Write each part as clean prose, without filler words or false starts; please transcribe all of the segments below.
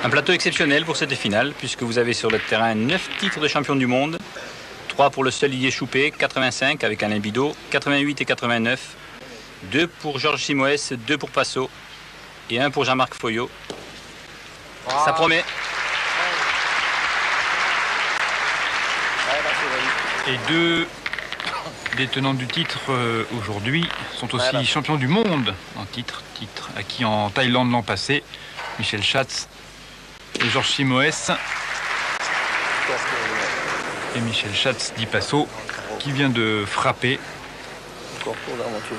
Un plateau exceptionnel pour cette finale, puisque vous avez sur le terrain 9 titres de champion du monde. 3 pour le seul Didier Choupet, 85 avec Alain Bidot, 88 et 89. 2 pour Georges Simoes, 2 pour Passot et 1 pour Jean-Marc Foyot. Ça promet. Et 2 des tenants du titre aujourd'hui sont aussi champions du monde en titre acquis en Thaïlande l'an passé. Michel Schatz et Georges Simoes. Et Michel Schatz dit Passot qui vient de frapper. Encore court là, mon Dieu.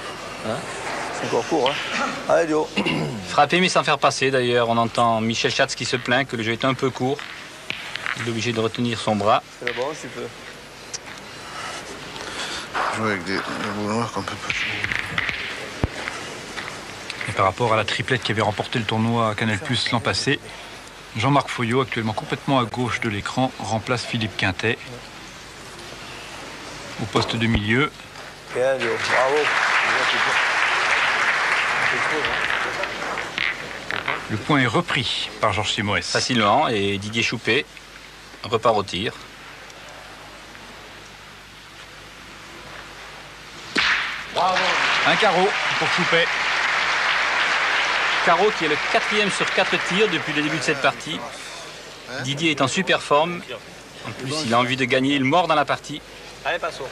Hein, c'est encore court, hein. Allez, Dio. Frappé mais sans faire passer d'ailleurs. On entend Michel Schatz qui se plaint que le jeu est un peu court. Il est obligé de retenir son bras. C'est la branche, tu peux. Jouer avec des boules noires qu'on peut pas jouer. Et par rapport à la triplette qui avait remporté le tournoi à Canal+ l'an passé, Jean-Marc Foyot, actuellement complètement à gauche de l'écran, remplace Philippe Quintet au poste de milieu. Bien, Dio. Bravo. Le point est repris par Georges Simoes. Facilement, et Didier Choupet repart au tir. Un carreau pour Choupet. Carreau qui est le 4e sur 4 tirs depuis le début de cette partie. Didier est en super forme. En plus, il a envie de gagner. Il mord dans la partie. Allez, Passot.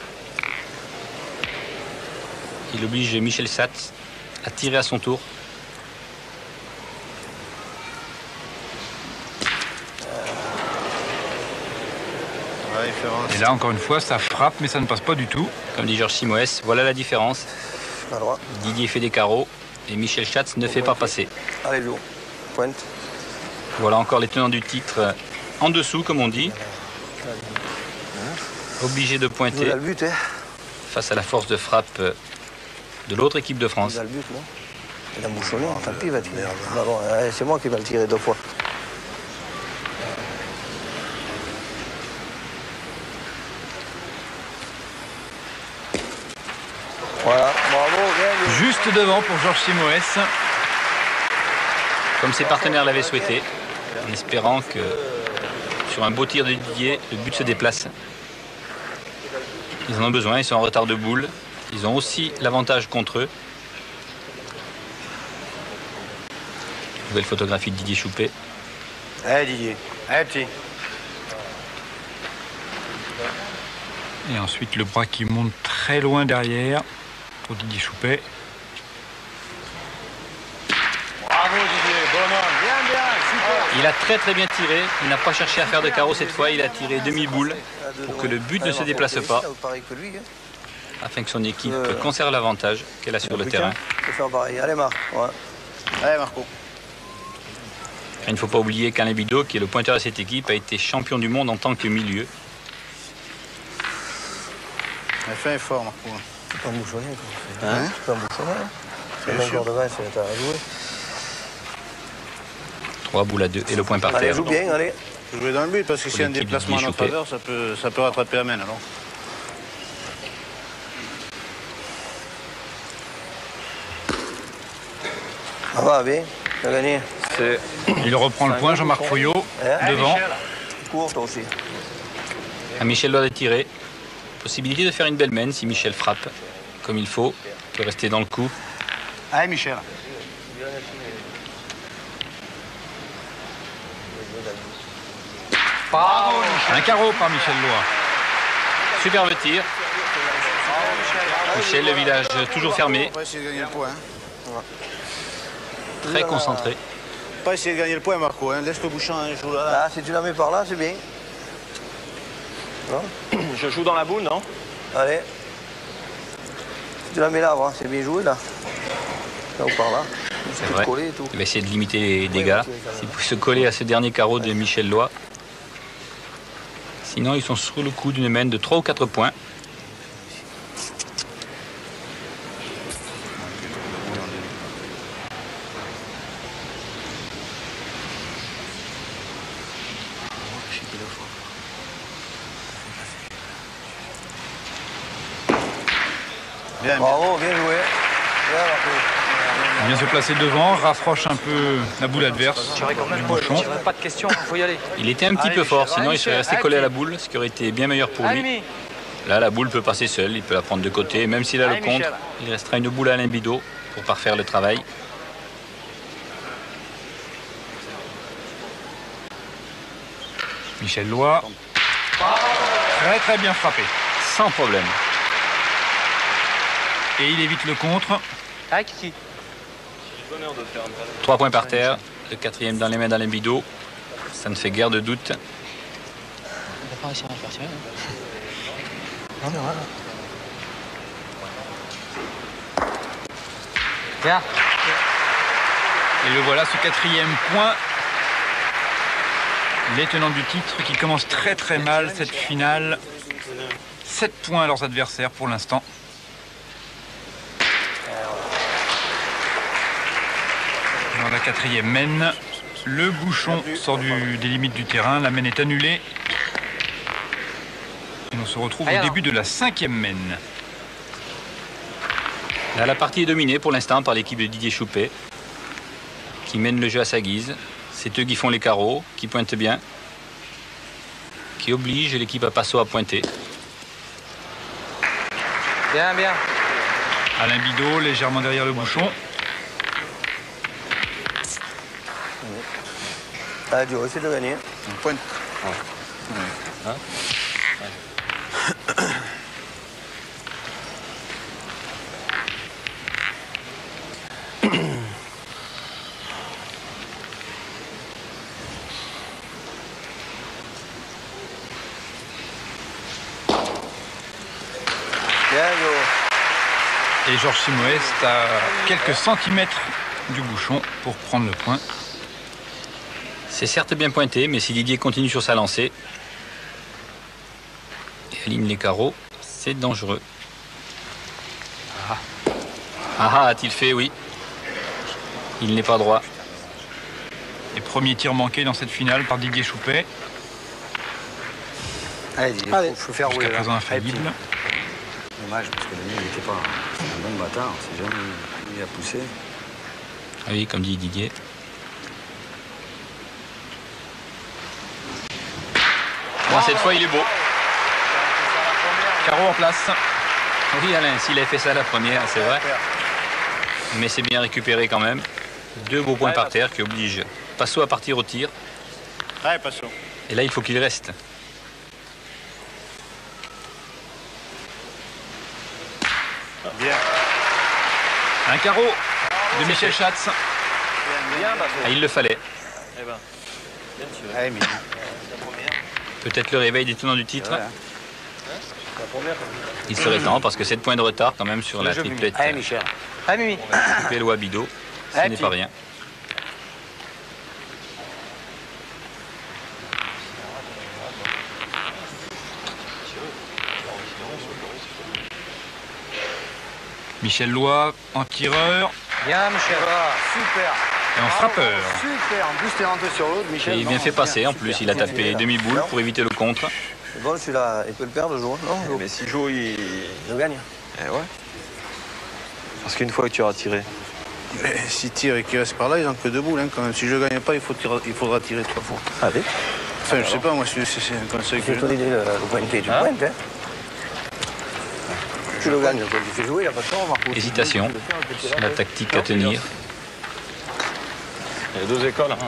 Il oblige Michel Schatz à tirer à son tour. Et là, encore une fois, ça frappe, mais ça ne passe pas du tout. Comme dit Georges Simoes, voilà la différence. Didier fait des carreaux et Michel Schatz ne fait pas passer. Allez, Dio. Pointe. Voilà encore les tenants du titre en dessous, comme on dit. Obligé de pointer Il a le but, hein. face à la force de frappe de l'autre équipe de France. Il a le but, non? Il a mouchonné, tant pis, il va tirer. Ah bon, c'est moi qui vais le tirer 2 fois. Voilà, bravo, bien. Juste devant pour Georges Simoes. Comme ses partenaires l'avaient souhaité, en espérant que sur un beau tir de Didier, le but se déplace. Ils en ont besoin, ils sont en retard de boule. Ils ont aussi l'avantage contre eux. Nouvelle photographie de Didier Choupet. Allez, Didier. Allez, petit. Et ensuite, le bras qui monte très loin derrière pour Didier Choupet. Bravo, Didier. Bon homme. Bien, bien. Super. Il a très bien tiré. Il n'a pas cherché à faire de carreau cette fois. Il a tiré demi-boule pour que le but ne se déplace pas, afin que son équipe conserve l'avantage qu'elle a sur le terrain. Je vais faire pareil. Allez, Marc. Ouais. Allez, Marco. Il ne faut pas oublier qu'Alain Bidot, qui est le pointeur de cette équipe, a été champion du monde en tant que milieu. Elle fait un fort, Marco. C'est pas mouchonné, quoi. Hein? C'est pas mouchonné, hein? C'est Bien un sûr. corps de vin, c'est à jouer. 3 boules à 2 et le point par Allez, terre. joue bien, allez. Faut jouer dans le but parce que s'il y a un l'équipe déplacement en Didier notre Choupet. faveur, ça peut rattraper Amen alors. Ça va, bien. T'as gagné. Il reprend le point, Jean-Marc Foyot, devant. Cours, toi aussi. À Michel doit de tirer. Possibilité de faire une belle mène si Michel frappe comme il faut. Il peut rester dans le coup. Allez, Michel. Un carreau par Michel Lois. Superbe tir. Michel, le village toujours fermé, On va essayer de gagner le point. Hein. très concentré. Pas essayer de gagner le point, Marco. Hein. Laisse le bouchon, hein. Joue là. Là, si tu la mets par là, c'est bien. Non? Je joue dans la boule, non? Allez. Si tu la mets là, voilà, c'est bien joué, là. Là ou par là. C'est vrai. Coller et tout. Il va essayer de limiter les dégâts. S'il peut se coller à ce dernier carreau de Michel Lois. Sinon, ils sont sur le coup d'une mène de 3 ou 4 points. Bien, bien. Bravo, bien joué. Bien, Marco. vient se placer devant, rapproche un peu la boule adverse du bouchon. Pas de question, il faut y aller. Il était un petit peu fort, sinon il serait resté collé à la boule, ce qui aurait été bien meilleur pour lui. Là, la boule peut passer seule, il peut la prendre de côté. Même s'il a le contre, il restera une boule à Alain Bidot pour parfaire le travail. Michel Loy. Très très bien frappé. Sans problème. Et il évite le contre. 3 points par terre. Le 4e dans les mains d'Alain Bidot. Ça ne fait guère de doute. Bien. Et le voilà, ce 4e point. Les tenants du titre qui commencent très très mal cette finale. 7 points à leurs adversaires pour l'instant. Dans la 4e mène, le bouchon sort des limites du terrain. La mène est annulée. Et on se retrouve au début de la 5e mène. Là, la partie est dominée pour l'instant par l'équipe de Didier Choupet, qui mène le jeu à sa guise. C'est eux qui font les carreaux, qui pointent bien, qui obligent l'équipe à Passot à pointer. Bien, bien. Alain Bidot légèrement derrière le bouchon. Ah, Dio, essaie de gagner. Pointe. Et Georges Simoes à quelques centimètres du bouchon pour prendre le point. C'est certes bien pointé, mais si Didier continue sur sa lancée et aligne les carreaux, c'est dangereux. A-t-il fait? Oui. Il n'est pas droit. Et premier tir manqué dans cette finale par Didier Choupet. Allez, il faut faire rouler. Jusqu'à présent infaillible. Dommage parce que le mien n'était pas un bon bâtard, on sait jamais où il a poussé. Ah oui, comme dit Didier. Bon, cette fois, il est beau. Carreau en place. Oui, Alain, s'il avait fait ça la première, c'est vrai. Mais c'est bien récupéré quand même. 2 beaux points par terre qui obligent Passot à partir au tir. Allez, Passot. Et là, il faut qu'il reste. Bien. Un carreau de Michel Schatz. Ah, il le fallait. Allez, mais... Peut-être le réveil des tenants du titre. Il serait temps parce que 7 points de retard quand même sur la triplette. Allez, Michel. Allez, Mimi. Pélo à Bidot, ce n'est pas rien. Michel Loy en tireur Bien, Michel. Super. et en frappeur. Super. En plus, t'es rentré sur l'autre, Michel. Et il bien fait passer en plus, il a tapé demi-boule pour éviter le contre. C'est bon, celui-là, il peut le perdre, le jour. Non, Mais si Joe, il gagne. Eh ouais. Parce qu'une fois que tu auras tiré. S'il tire et qu'il reste par là, ils n'ont que 2 boules. Hein, quand même. Si je ne gagne pas, il faudra tirer 3 fois. Allez. Enfin, je sais pas, moi, c'est un conseil que C'est je ton donne. idée, le pointer, tu pointes. Hein. Tu le gagnes, tu fais jouer, il n'y a pas de temps, Marco. Hésitation sur la tactique à tenir. Il y a 2 écoles. Hein.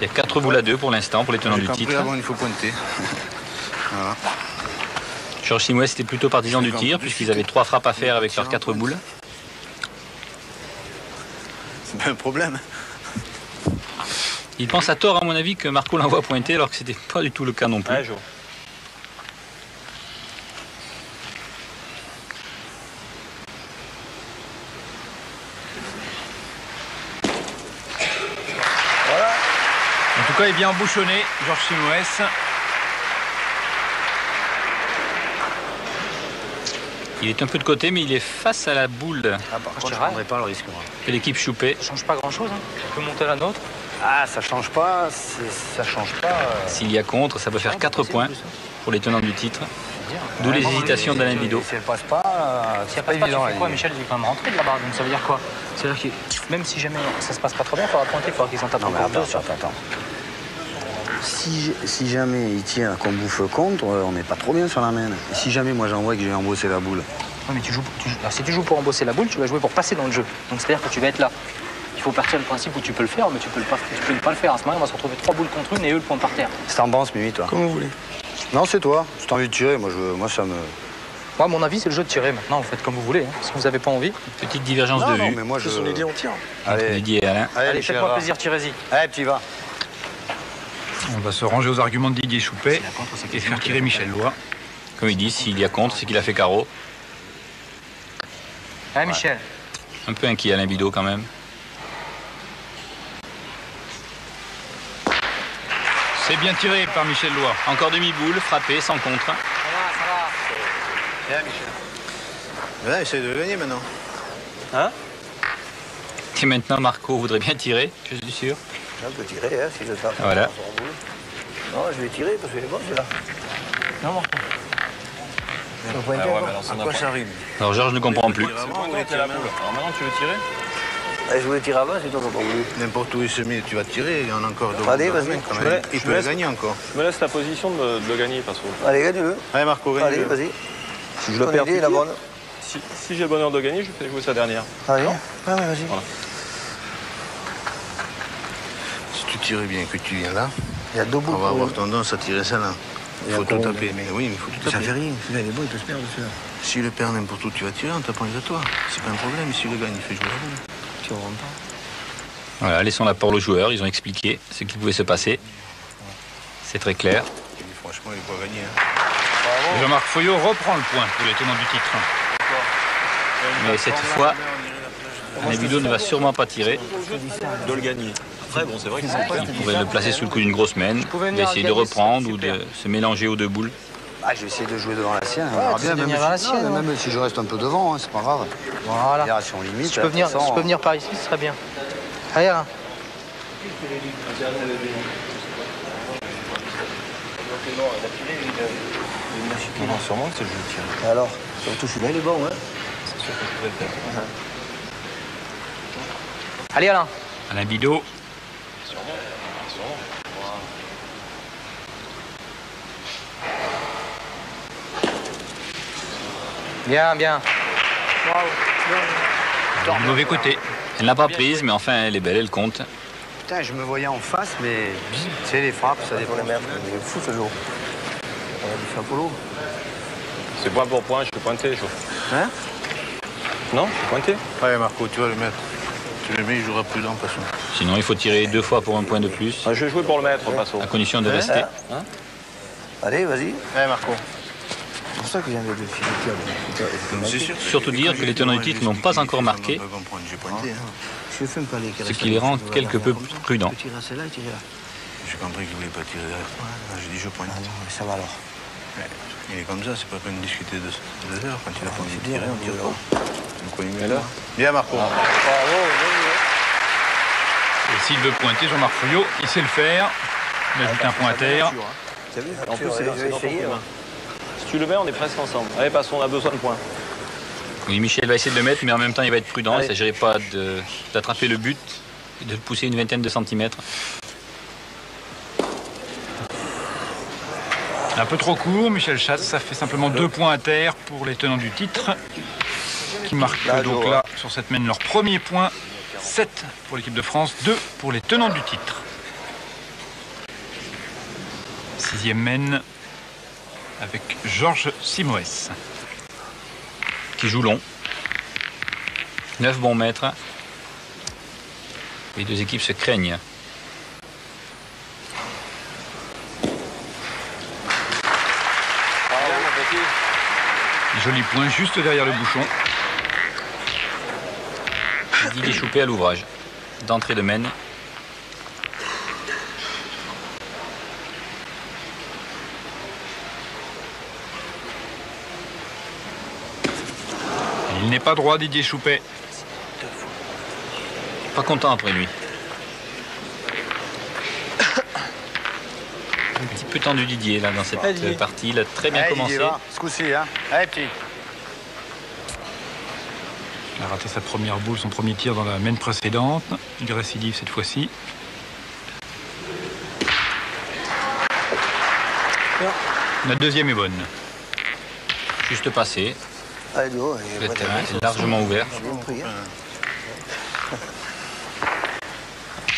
Il y a 4 boules à 2 pour l'instant pour les tenants J'ai du compris titre. avant, il faut pointer. Voilà. Georges Simoes était plutôt partisan du tir puisqu'ils avaient 3 frappes à faire avec leurs 4 boules. C'est pas un problème. Il pense à tort à mon avis que Marco l'envoie pointer alors que c'était pas du tout le cas non plus. Ouais, Joe. En tout cas, il est bien embouchonné, Georges Simoes. Il est un peu de côté mais il est face à la boule Par contre, je ne prendrai pas le risque, moi. de l'équipe Choupet. Ça change pas grand-chose. Hein. On peut monter la nôtre. Ah, ça change pas, ça change pas. S'il y a contre, ça peut faire 4 points pour les tenants du titre. D'où les hésitations d'Alain Bidot. Si elle passe pas, Si c'est elle pas passe pas, tu évident. fais quoi, Michel? Il est quand même rentré de la barre, donc ça veut dire quoi? C'est-à-dire que même si jamais ça se passe pas trop bien, il faudra pointer, il faudra qu'ils en tapent Non, mais encore deux. attends. Si jamais il tire qu'on bouffe contre, on n'est pas trop bien sur la main. Et si jamais moi j'envoie que j'ai embosser la boule. Ouais, mais alors, si tu joues pour embosser la boule, tu vas jouer pour passer dans le jeu. Donc c'est-à-dire que tu vas être là. Il faut partir du principe où tu peux le faire, mais tu peux ne pas le faire. À ce moment-là, on va se retrouver 3 boules contre une et eux le point par terre. C'est en penses, Mimi, toi? Comme vous voulez. Non, c'est toi. Si t'as envie de tirer, moi ça me... Moi, à mon avis, c'est le jeu de tirer. Maintenant, vous faites comme vous voulez. Hein. Si vous n'avez pas envie. Petite divergence de vue mais moi C'est son idée, on tire. entre Allez, Didier et Alain. Allez, faites-moi plaisir, tirez-y. Allez, petit va. On va se ranger aux arguments de Didier Choupet et faire tirer Michel Lois. Comme il dit, s'il y a contre, c'est qu'il a fait carreau. Allez, Michel. Un peu inquiet Alain Bidot quand même. C'est bien tiré par Michel Lois. Encore demi-boule, frappé, sans contre. Ça va. Là, essaye de gagner maintenant. Et maintenant, Marco voudrait bien tirer, je suis sûr. On peut tirer, hein, si je tape. Voilà. Non, je vais tirer parce qu'il est bon, celui-là. Non, Marco. À quoi ça rime? Alors Georges ne comprend plus. Alors maintenant, tu veux tirer? Je voulais tirer avant, c'est toi qui n'as pas voulu. N'importe où il se met, tu vas tirer, il y en a encore d'autres. Allez, vas-y. Il peut le gagner encore. Je me laisse la position de le gagner, parce que Allez, gagne-le. Allez, Marco, gagne. Allez, vas-y. si je le Ton perds, idée est la bonne. si j'ai le bonheur de gagner, je fais jouer sa dernière. Allez, ouais, vas-y. Voilà. Si tu tires bien, que tu viens là, Il y a deux boules. on va avoir tendance à tirer ça là. Il faut tout taper. Mais oui, mais il faut tout Ça taper. fait rien. Celui-là, il est bon, il peut se perdre, celui-là. S'il le perd n'importe où, tu vas tirer en tapant les à toi. C'est pas un problème. S'il le gagne, il fait jouer la boule. Tu rentres pas. Voilà, laissons la parole aux joueurs, ils ont expliqué ce qui pouvait se passer. C'est très clair. Franchement, il va gagner. Hein. Jean-Marc Foyot reprend le point pour les tenants du titre. Mais cette fois, Alain Bidot ne va sûrement pas tirer. De le gagner. Après, bon, c'est vrai que Il pourrait le placer sous le coup d'une grosse mène, d'essayer de reprendre ou de se mélanger aux deux boules. Ah, je vais essayer de jouer devant la sienne. On verra tu bien, sais même, venir à la sienne, non, hein. même si je reste un peu devant, hein, c'est pas grave. Voilà. Génération limite. Si tu peux venir par ici, ce serait bien. Allez, Alain. non, sûrement que c'est le jeu de tirer. Alors, surtout celui-là, il est bon, hein. C'est sûr que je pouvais le faire. Allez, Alain. Alain Bidot, Bien, bien. du mauvais côté. Elle n'a pas prise, mais enfin, elle est belle, elle compte. Putain, je me voyais en face, mais tu sais, les frappes, ça dépend. Pour les mettre, il est fou ce jour. On a du Apollo. C'est point pour point, je suis pointé, je... Hein? Non, je suis pointé. Allez, Marco, tu vas le mettre. Tu le mets, il jouera plus lent, de toute façon. Sinon, il faut tirer 2 fois pour un point de plus, Ah, je vais jouer pour le mettre, Passo. à condition de rester. Allez, vas-y. Allez, Marco. C'est pour ça que j'ai envie de filer. C'est sûr. Surtout dire que les tenants du titre n'ont pas encore marqué, J'ai pointé. Hein. Je fais pas les ce qui les rend quelque peu prudents. Tu tirer celle-là et tirer là. J'ai compris qu'il voulait pas tirer derrière toi. J'ai dit je pointe. Mais ça va alors. Il est comme ça, c'est pas la peine de discuter de heures. Quand il a pas envie de tirer, on tire pas. Donc on y met là. Bien, Marco. Et s'il veut pointer Jean-Marc Foyot, il sait le faire. Il ajoute un point à terre. T'as vu? En plus, c'est je vais dans ton essayer. coup de main. Si tu le mets, on est presque ensemble. Allez, Passo, on a besoin de points. Oui, Michel va essayer de le mettre, mais en même temps, il va être prudent. Il ne s'agirait pas d'attraper le but et de le pousser une vingtaine de centimètres. Un peu trop court, Michel Schatz, ça fait simplement 2 points à terre pour les tenants du titre, qui marquent donc là, sur cette mène, leur premier point. 7 pour l'équipe de France, 2 pour les tenants du titre. 6e mène avec Georges Simoes. Qui joue long. 9 bons mètres. Les deux équipes se craignent. Joli point juste derrière le bouchon. Didier Choupet à l'ouvrage. D'entrée de mène. Il n'est pas droit, Didier Choupet. Pas content après lui. Un petit peu tendu Didier là dans cette partie. Il a très bien commencé. Ce coup-ci, hein. Allez, petit. Il a raté sa première boule, son premier tir dans la main précédente. Il récidive cette fois-ci. La deuxième est bonne. Juste passé. Allez, du haut, Le terrain est largement ouvert. bien pris, hein.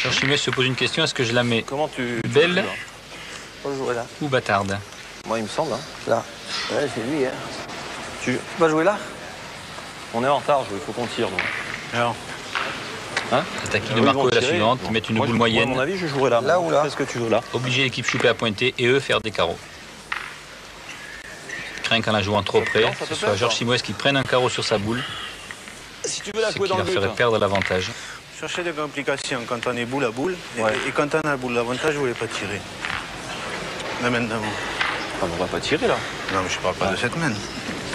Georges Simouès se pose une question, est-ce que je la mets Comment tu belle On va jouer là. ou bâtarde? Moi, il me semble. Hein. Là. Ouais, c'est lui, hein. Tu vas jouer là? On est en retard, il faut qu'on tire. Donc. Alors, La tactique de Ils Marco vont est la tirer. suivante, mettre une boule moyenne, À mon avis, je jouerai là. Là ou là? Est-ce que tu joues là? obliger l'équipe Choupé à pointer et eux faire des carreaux. Crains qu'en la jouant trop près, Non, ça ce te soit plaît, Georges ça Simouès qui prenne un carreau sur sa boule, Si tu veux la ce jouer qui dans le leur but. ferait perdre l'avantage. cherchez des complications quand on est boule à boule. Ouais. Et quand on a la boule d'avantage, vous ne voulez pas tirer. La main d'avant. Ah, on va pas tirer là. Non, mais je ne parle pas de cette main.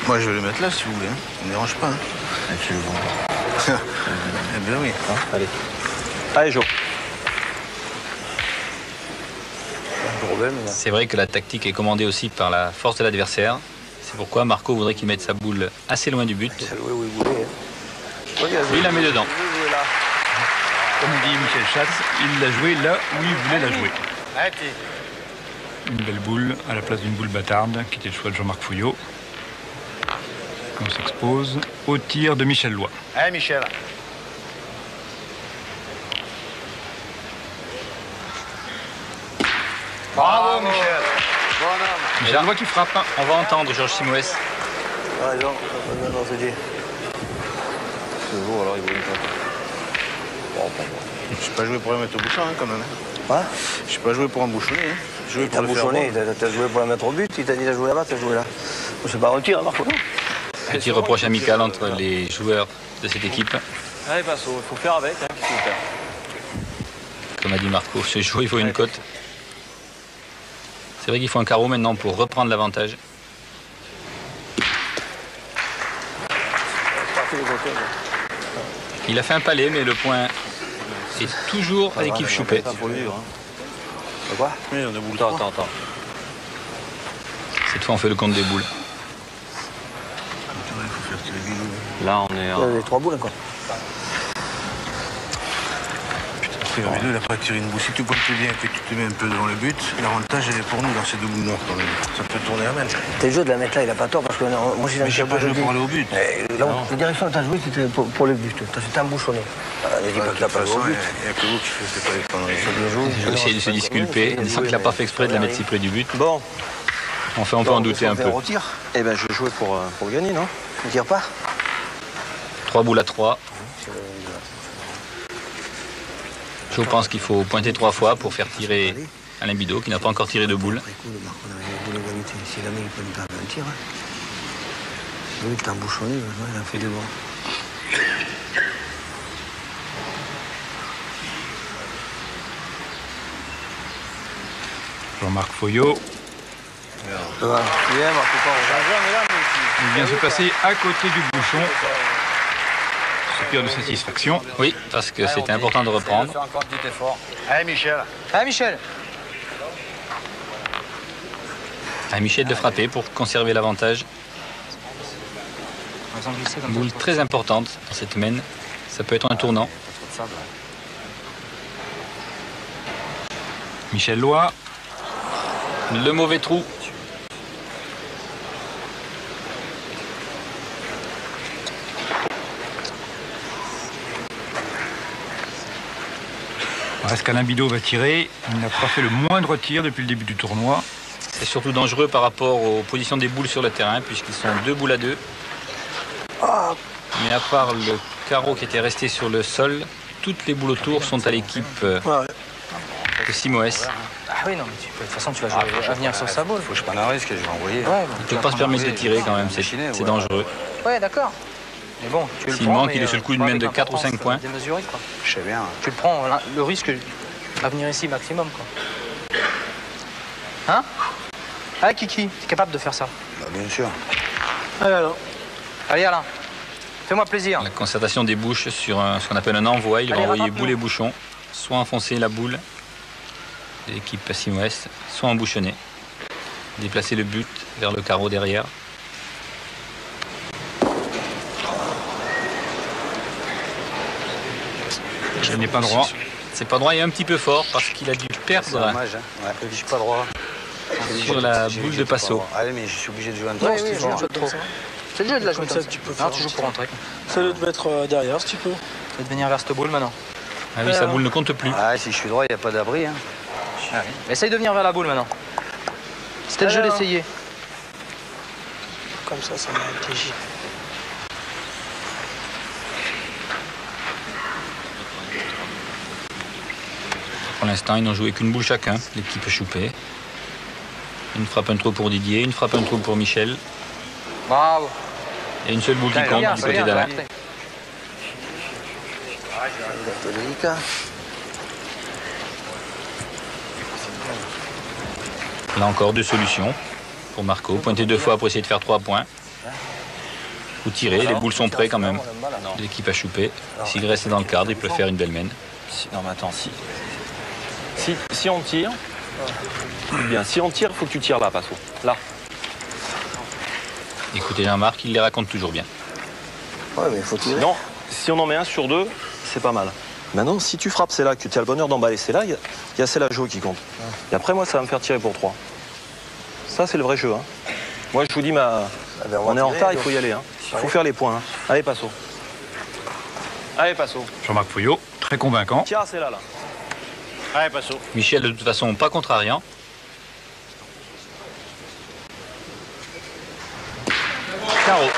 Moi, je vais le mettre là si vous voulez. Hein. Ça ne me dérange pas. Hein. Tu le vois. Eh bien oui. Allez. Allez, Jo. C'est vrai que la tactique est commandée aussi par la force de l'adversaire. C'est pourquoi Marco voudrait qu'il mette sa boule assez loin du but. Il a joué où il voulait, hein. Et il la met dedans. Comme dit Michel Schatz, il l'a joué là où il voulait la jouer. Une belle boule à la place d'une boule bâtarde, qui était le choix de Jean-Marc Fouillot. On s'expose au tir de Michel Loy. Allez, Michel. Bravo, Michel. Michel Loy qui frappe. On va entendre Georges Simouès. Ah, non, non, c'est dit. Ce jour, alors, il vaut une fois. Je n'ai pas joué pour la mettre au bouchon hein, quand même. Quoi? Je n'ai pas joué pour embouchonner. Hein. J'ai joué T'as pour le faire bouchonné, bon. t'as joué pour la mettre au but, il t'a dit de jouer là-bas, t'as joué là. C'est pas un tir, hein, Marco. Petit reproche amical entre les joueurs de cette équipe. Allez, Basso, il faut faire avec. Hein, qu'est-ce qu'il faut faire? Comme a dit Marco, ce jour il faut une cote. C'est vrai qu'il faut un carreau maintenant pour reprendre l'avantage. Il a fait un palais, mais le point est toujours à l'équipe Choupé. Pas pour le vivre. Hein. Quoi? Oui, on a boule Attends, 3. attends. Cette fois, on fait le compte des boules. Il faut faire tirer Bilou. Là, on est Il y a en... les 3 boules encore. Après, Bilou, il n'a pas tiré une boule. Si tu comptes bien que tu te mets un peu devant le but, l'avantage est pour nous dans ces deux boules noires quand même. Ça peut tourner la main. T'es jeu de la mettre là, il a pas tort parce que non, moi j'ai Mais j'ai pas joué pour aller au but. Là, la direction que t'as joué, c'était pour le but. C'était embouchonné. Ne dis pas qu'il a pas joué au but. Il n'y a que vous qui faites pas les conneries. C'est bien joué. Il a essayé de se disculper, en disant qu'il n'a pas fait exprès de la mettre si près du but. Bon, Enfin, on peut en douter un peu. On retire. eh ben, je jouais pour le gagner, non? On tire pas. 3 boules à 3. Je pense qu'il faut pointer 3 fois pour faire tirer Alain Bidot, qui n'a pas encore tiré de boule. Après coup, le Marco avait voulu gagner. Si jamais il peut me taper un tir. Oui, t'as embouchonné, il a fait des bons. Jean-Marc Fouillot. Ça va. Bien, Marco, Il vient se placer à côté du bouchon. Soupir de satisfaction. Oui, parce que c'était important de reprendre. Encore un petit effort. Allez, Michel. Ah, Michel. À Michel de frapper pour conserver l'avantage. On va glisser comme Boule ça. très importante dans cette main. Ça peut être un tournant. Michel Loy. Le mauvais trou. Reste qu'Alain Bidot va tirer. Il n'a pas fait le moindre tir depuis le début du tournoi. C'est surtout dangereux par rapport aux positions des boules sur le terrain, puisqu'ils sont 2 boules à 2. Mais à part le carreau qui était resté sur le sol, toutes les boules autour sont à l'équipe de Simouès. Ah oui, non, mais de toute façon, tu vas jouer à venir sur sa boule. Faut que je prenne un risque et je vais envoyer. Ouais, Il ne peut pas se permettre de tirer quand même, c'est dangereux. ouais, d'accord. Mais bon, tu le S'il prends. manque, mais, il est sur le coup une pas main avec de 4 ou 5 importance, points. Démesuré, quoi. Je sais bien. Tu le prends, le risque à venir ici maximum, quoi. Hein? Ah, Kiki, t'es capable de faire ça? Bah, bien sûr. Allez, alors. Allez, Alain, fais-moi plaisir. La concertation des bouches sur ce qu'on appelle un envoi. Il va Allez, envoyer rattrape-nous. boule et bouchon, soit enfoncer la boule de l'équipe Simouès, soit embouchonner. Déplacer le but vers le carreau derrière. Il n'est pas droit. C'est pas droit et un petit peu fort parce qu'il a dû C'est perdre dommage. Hein. Ouais, je suis pas droit. sur la boule de Passo. Allez, mais je suis obligé de jouer un Oui, tour. oui, je joue trop. C'est le jeu de la jouer Comme comme ça, ça. tu peux Non, faire tu un joues petit pour rentrer. Ça doit te mettre derrière si tu peux. Tu vas venir vers cette boule maintenant. Ah oui, sa boule ne compte plus. Ah, si je suis droit, il n'y a pas d'abri. Hein. Essaye de venir vers la boule maintenant. C'était le jeu Alors. d'essayer. Comme ça m'a piégé. Pour l'instant, ils n'ont joué qu'une boule chacun, l'équipe Choupé. Une frappe un trou pour Didier, une frappe un trou pour Michel. Bravo. Et une seule boule qui compte du côté d'Alain. C'est délicat. Là encore, deux solutions pour Marco. Pointer deux fois pour essayer de faire 3 points. Ou tirer, les boules sont prêtes quand même. L'équipe a Choupé. S'il reste dans le cadre, il peut faire une belle mène. Non mais attends, si on tire, bien, si on tire, il faut que tu tires là, Passo. Là. Écoutez Jean-Marc, il les raconte toujours bien. Ouais, mais il faut tirer. Non, si on en met un sur deux, c'est pas mal. Maintenant, si tu frappes, c'est là que tu as le bonheur d'emballer. C'est là, il y a c'est la Jo qui compte. Et après, moi, ça va me faire tirer pour 3. Ça, c'est le vrai jeu. Hein. Moi, je vous dis, on est en retard, il faut y aller. Hein. Il faut faire les points. Hein. Allez, Passo. Allez, Passo. Jean-Marc Fouillot, très convaincant. Tiens, c'est là. Allez, Passo. Michel, de toute façon, pas contrariant. Carreau.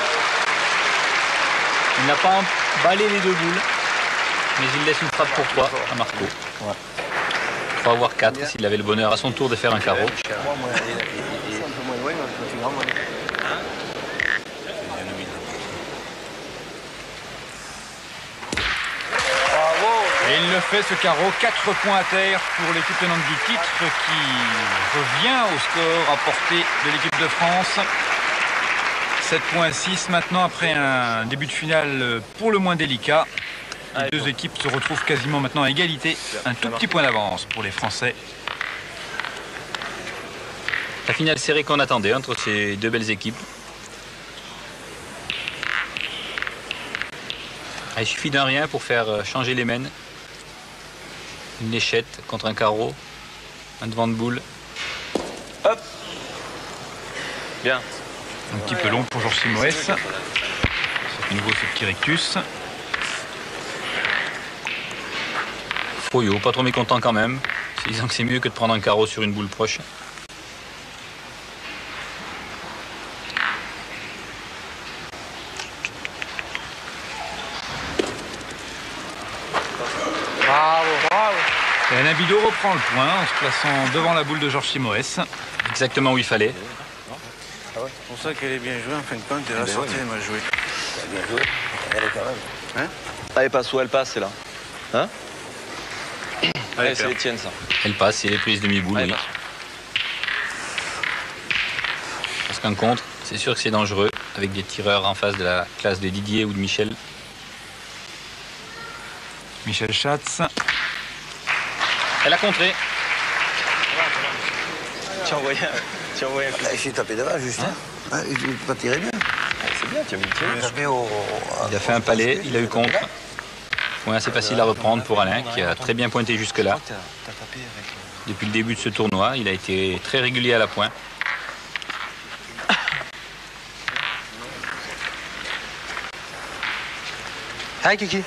Il n'a pas emballé les deux boules, mais il laisse une frappe pour 3 à Marco. 3 voire 4 s'il avait le bonheur à son tour de faire un carreau. Et il le fait, ce carreau. 4 points à terre pour l'équipe tenante du titre qui revient au score apporté de l'équipe de France. 7,6 maintenant après un début de finale pour le moins délicat. Les deux équipes se retrouvent quasiment maintenant à égalité. Un tout petit point d'avance pour les Français. La finale serrée qu'on attendait entre ces deux belles équipes. Il suffit d'un rien pour faire changer les mènes. Une léchette contre un carreau. Un devant de boule. Hop. Bien. Un petit peu long pour Georges Simoes. C'est de nouveau ce petit rectus. Fouillot, pas trop mécontent quand même. Se disant que c'est mieux que de prendre un carreau sur une boule proche. Bravo, bravo. Et Alain Bidot reprend le point en se plaçant devant la boule de Georges Simoes. Exactement où il fallait. C'est pour ça qu'elle est bien jouée, en fin de compte, elle a sorti, elle m'a joué. Bien joué. Elle est quand même. Allez, Passo, elle passe, c'est là. Hein? Allez, c'est les tiennes, ça. Elle passe et les prises demi-boule, Allez, oui. Parce qu'un contre, c'est sûr que c'est dangereux avec des tireurs en face de la classe de Didier ou de Michel. Michel Schatz. Elle a contré. Tu as envoyé un coup. Là, il s'est tapé devant, juste. Hein. Il ne peut pas tirer bien. C'est bien, tu as mis le tir. Il a tapé au... Il a fait un palais, il a eu contre. Point assez facile à reprendre pour Alain, qui a très bien pointé jusque-là. Depuis le début de ce tournoi, il a été très régulier à la pointe. Hi, Kiki.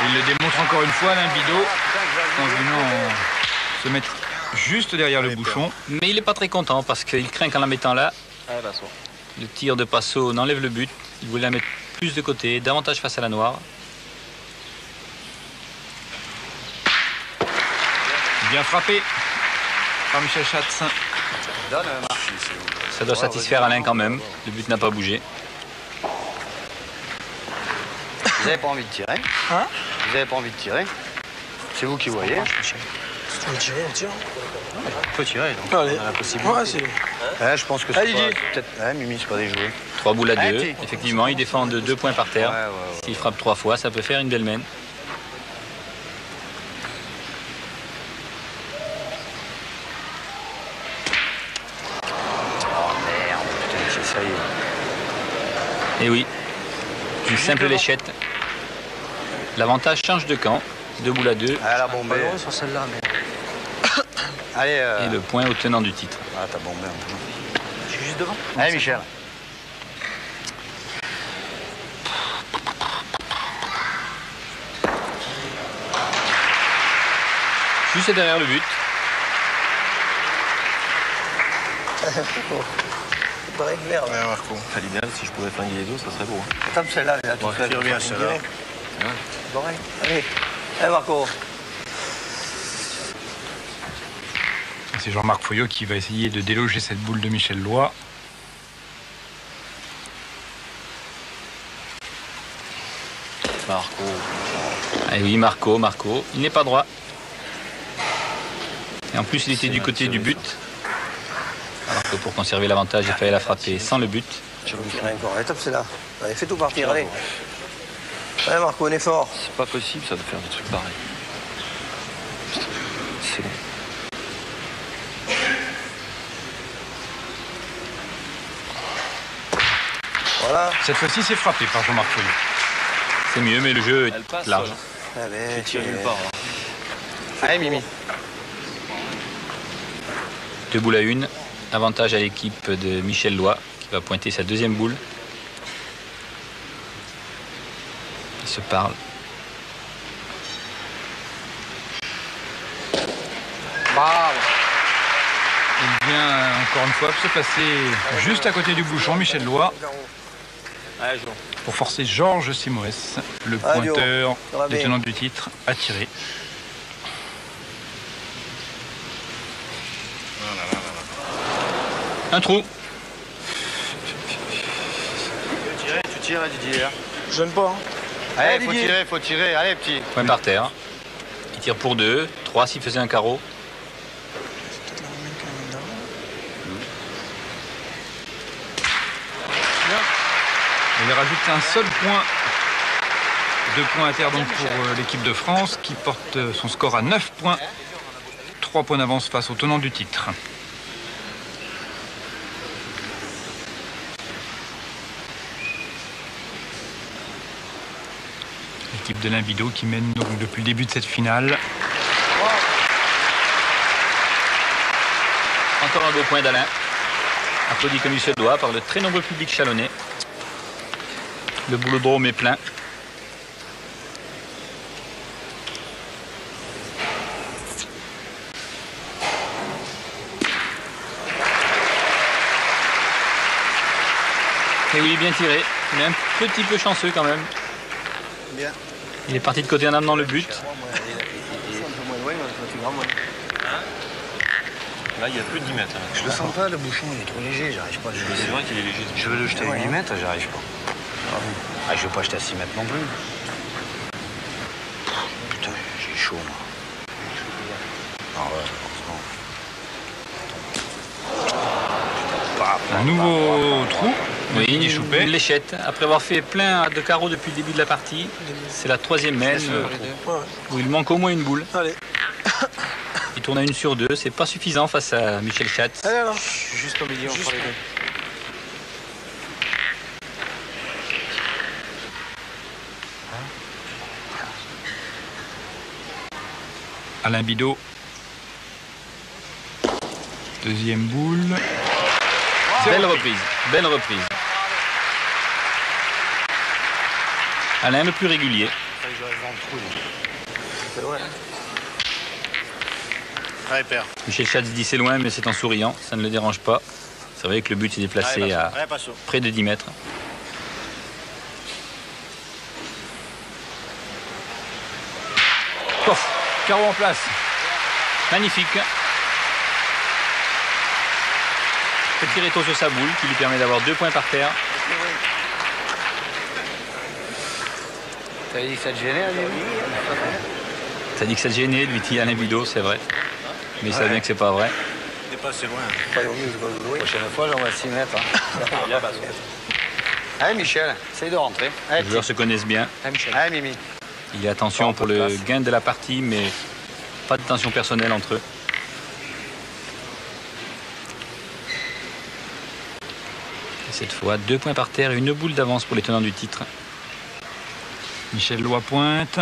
Il le démontre encore une fois, Alain Bidot, en venant se mettre juste derrière le bouchon. Mais il n'est pas très content parce qu'il craint qu'en la mettant là, Allez, Passo. le tir de Passo n'enlève le but. Il voulait la mettre plus de côté, davantage face à la noire. Bien frappé par Michel Schatz. Ça doit satisfaire Alain quand même. Le but n'a pas bougé. Vous n'avez pas envie de tirer? Hein? Vous n'avez pas envie de tirer? C'est vous qui voyez. Si tu veux tirer, on tire. Il faut tirer, donc. Allez. On a la possibilité. Ouais, c'est... Je pense que c'est Allez, pas... Didier. Peut-être... Ouais, Mimi, c'est pas déjoué. 3 boules à 2. Arrêtez. Effectivement, il défend de 2 points par terre. Ouais. S'il frappe 3 fois, ça peut faire une belle mène. ça y est. Et oui, une simple léchette. L'avantage change de camp. 2 boules à 2. Ah, la bombée. Malheureux sur celle-là, mais Allez, Et le point au tenant du titre. Ah, t'as bombé. je suis juste devant. Allez, Michel. Juste derrière le but. Pareil que merde. Ouais, Marco. À l'idéal, si je pouvais flinguer les deux, ça serait beau. Hein. Tape celle-là, là, tu Ouais, fais tire bien celle-là. Pareil. Allez. Allez, Marco. C'est Jean-Marc Foyot qui va essayer de déloger cette boule de Michel Loy. Marco. Ah oui, Marco. Il n'est pas droit. Et en plus, il était du côté du but. Alors que pour conserver l'avantage, il fallait la frapper sans le but. Je vous tirer encore. Allez, tape celle-là. Allez, fais tout partir, allez. Allez, Marco, on est fort. C'est pas possible, ça, de faire des trucs pareils. C'est bon. Voilà. Cette fois-ci, c'est frappé par Jean-Marc Foyot. C'est mieux, mais le jeu Elle est passe, large. Allez, Tu tires nulle part. Là. Allez, Mimi. 2 boules à 1. Avantage à l'équipe de Michel Loy qui va pointer sa deuxième boule. Ils se parlent. Bravo. Il vient encore une fois se placer juste à côté du bouchon, Michel Loy, Allez, joue. pour forcer Georges Simoes, le Allez, pointeur ça va bien. détenant du titre, à tirer. Un trou. Tu tires, Didier. Je donne pas. Hein. Allez, faut tirer. Allez, petit. Point par terre. Il tire pour 2. 3 s'il faisait un carreau. Il rajoute un seul point. 2 points à terre donc pour l'équipe de France qui porte son score à 9 points. 3 points d'avance face au tenant du titre. L'équipe de Limbido qui mène donc depuis le début de cette finale. Encore un beau point d'Alain. Applaudi comme il se doit par le très nombreux public chalonnais. Le boulodrome est plein. Et oui, bien tiré. Il est un petit peu chanceux quand même. Bien. Il est parti de côté en amenant le but. Là, il y a plus de 10 mètres. Là. Je le sens pas, le bouchon, il est trop léger, j'arrive pas à le jeter. C'est vrai qu'il est léger. Je veux le jeter à 8 mètres, j'arrive pas. Ah, je veux pas jeter à 6 mètres non plus. Putain, j'ai chaud, moi. Ah ouais, heureusement. Un nouveau trou. Oui, Didier Choupet. une léchette. Après avoir fait plein de carreaux depuis le début de la partie, c'est la troisième mène où il manque au moins une boule. Allez. Il tourne à 1 sur 2, c'est pas suffisant face à Michel Schatz. Allez, alors. Juste au milieu entre les deux. Alain Bidot. Deuxième boule. Belle reprise, belle reprise. Alain le plus régulier. Allez, père. Michel Schatz dit c'est loin, mais c'est en souriant, ça ne le dérange pas. C'est vrai que le but s'est déplacé à Allez, passe. près de 10 mètres. Pof, carreau en place. Magnifique. Petit réto sur sa boule qui lui permet d'avoir 2 points par terre. T'as dit que ça te gênait, Ça dit que ça te gênait, lui dit Alain Bidot, c'est vrai. Mais il savait bien que c'est pas vrai. Dépassez loin. Pas au mieux, c'est pas au La prochaine fois, j'envoie 6 mètres. Hein. Allez, Michel, essaye de rentrer. Les Allez, joueurs se connaissent bien. Allez, Mimi. Il y a attention pour le gain de la partie, mais pas de tension personnelle entre eux. Et cette fois, 2 points par terre et une boule d'avance pour les tenants du titre. Michel Loy pointe.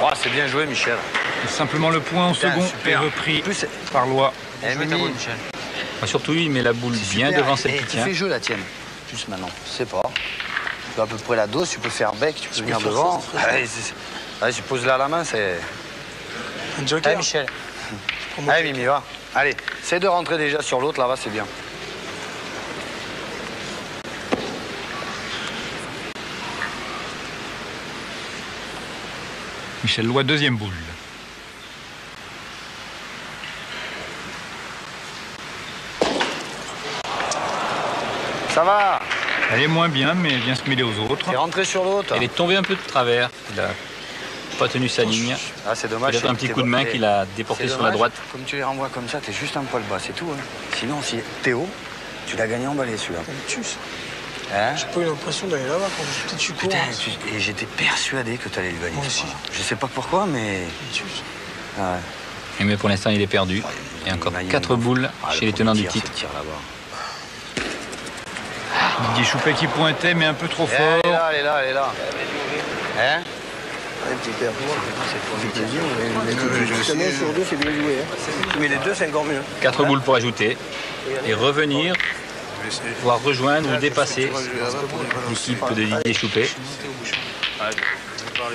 Oh, c'est bien joué, Michel. Et simplement le point au second est repris par Loy. Michel. Surtout, il met la boule bien devant celle qui Tu tient. fais jeu la tienne, juste maintenant. Je sais pas. Tu peux à peu près la dose, tu peux faire bec, tu peux venir devant. Allez, tu poses là la main, c'est... Un joker. Allez, Michel. Allez, Mimi, va. Allez, essaie de rentrer déjà sur l'autre, là-bas, c'est bien. Michel Loy, deuxième boule. Ça va. Elle est moins bien, mais elle vient se mêler aux autres. Et rentrer sur l'autre. Elle est tombée un peu de travers. Il n'a pas tenu sa ligne. Ah, c'est dommage. Peut-être un petit coup de main qu'il a déporté sur la droite. Comme tu les renvoies comme ça, t'es juste un poil bas, c'est tout. Hein. Sinon, si Théo, tu l'as gagné en balai, celui-là. Hein? J'ai pas eu l'impression d'aller là-bas quand peut-être je suis court. Et j'étais persuadé que tu allais le gagner. Moi aussi. Je sais pas pourquoi, mais... Ah ouais. Mais pour l'instant, il est perdu. Et encore 4 boules chez les tenants du titre. Didier Choupet qui pointait, mais un peu trop fort. Elle est là. Hein? Un petit peu. C'est plaisir, mais sur 2, c'est bien joué. Mais les deux, c'est encore mieux. 4 boules pour ajouter. Et revenir, pouvoir rejoindre ou dépasser l'équipe de Didier Choupet.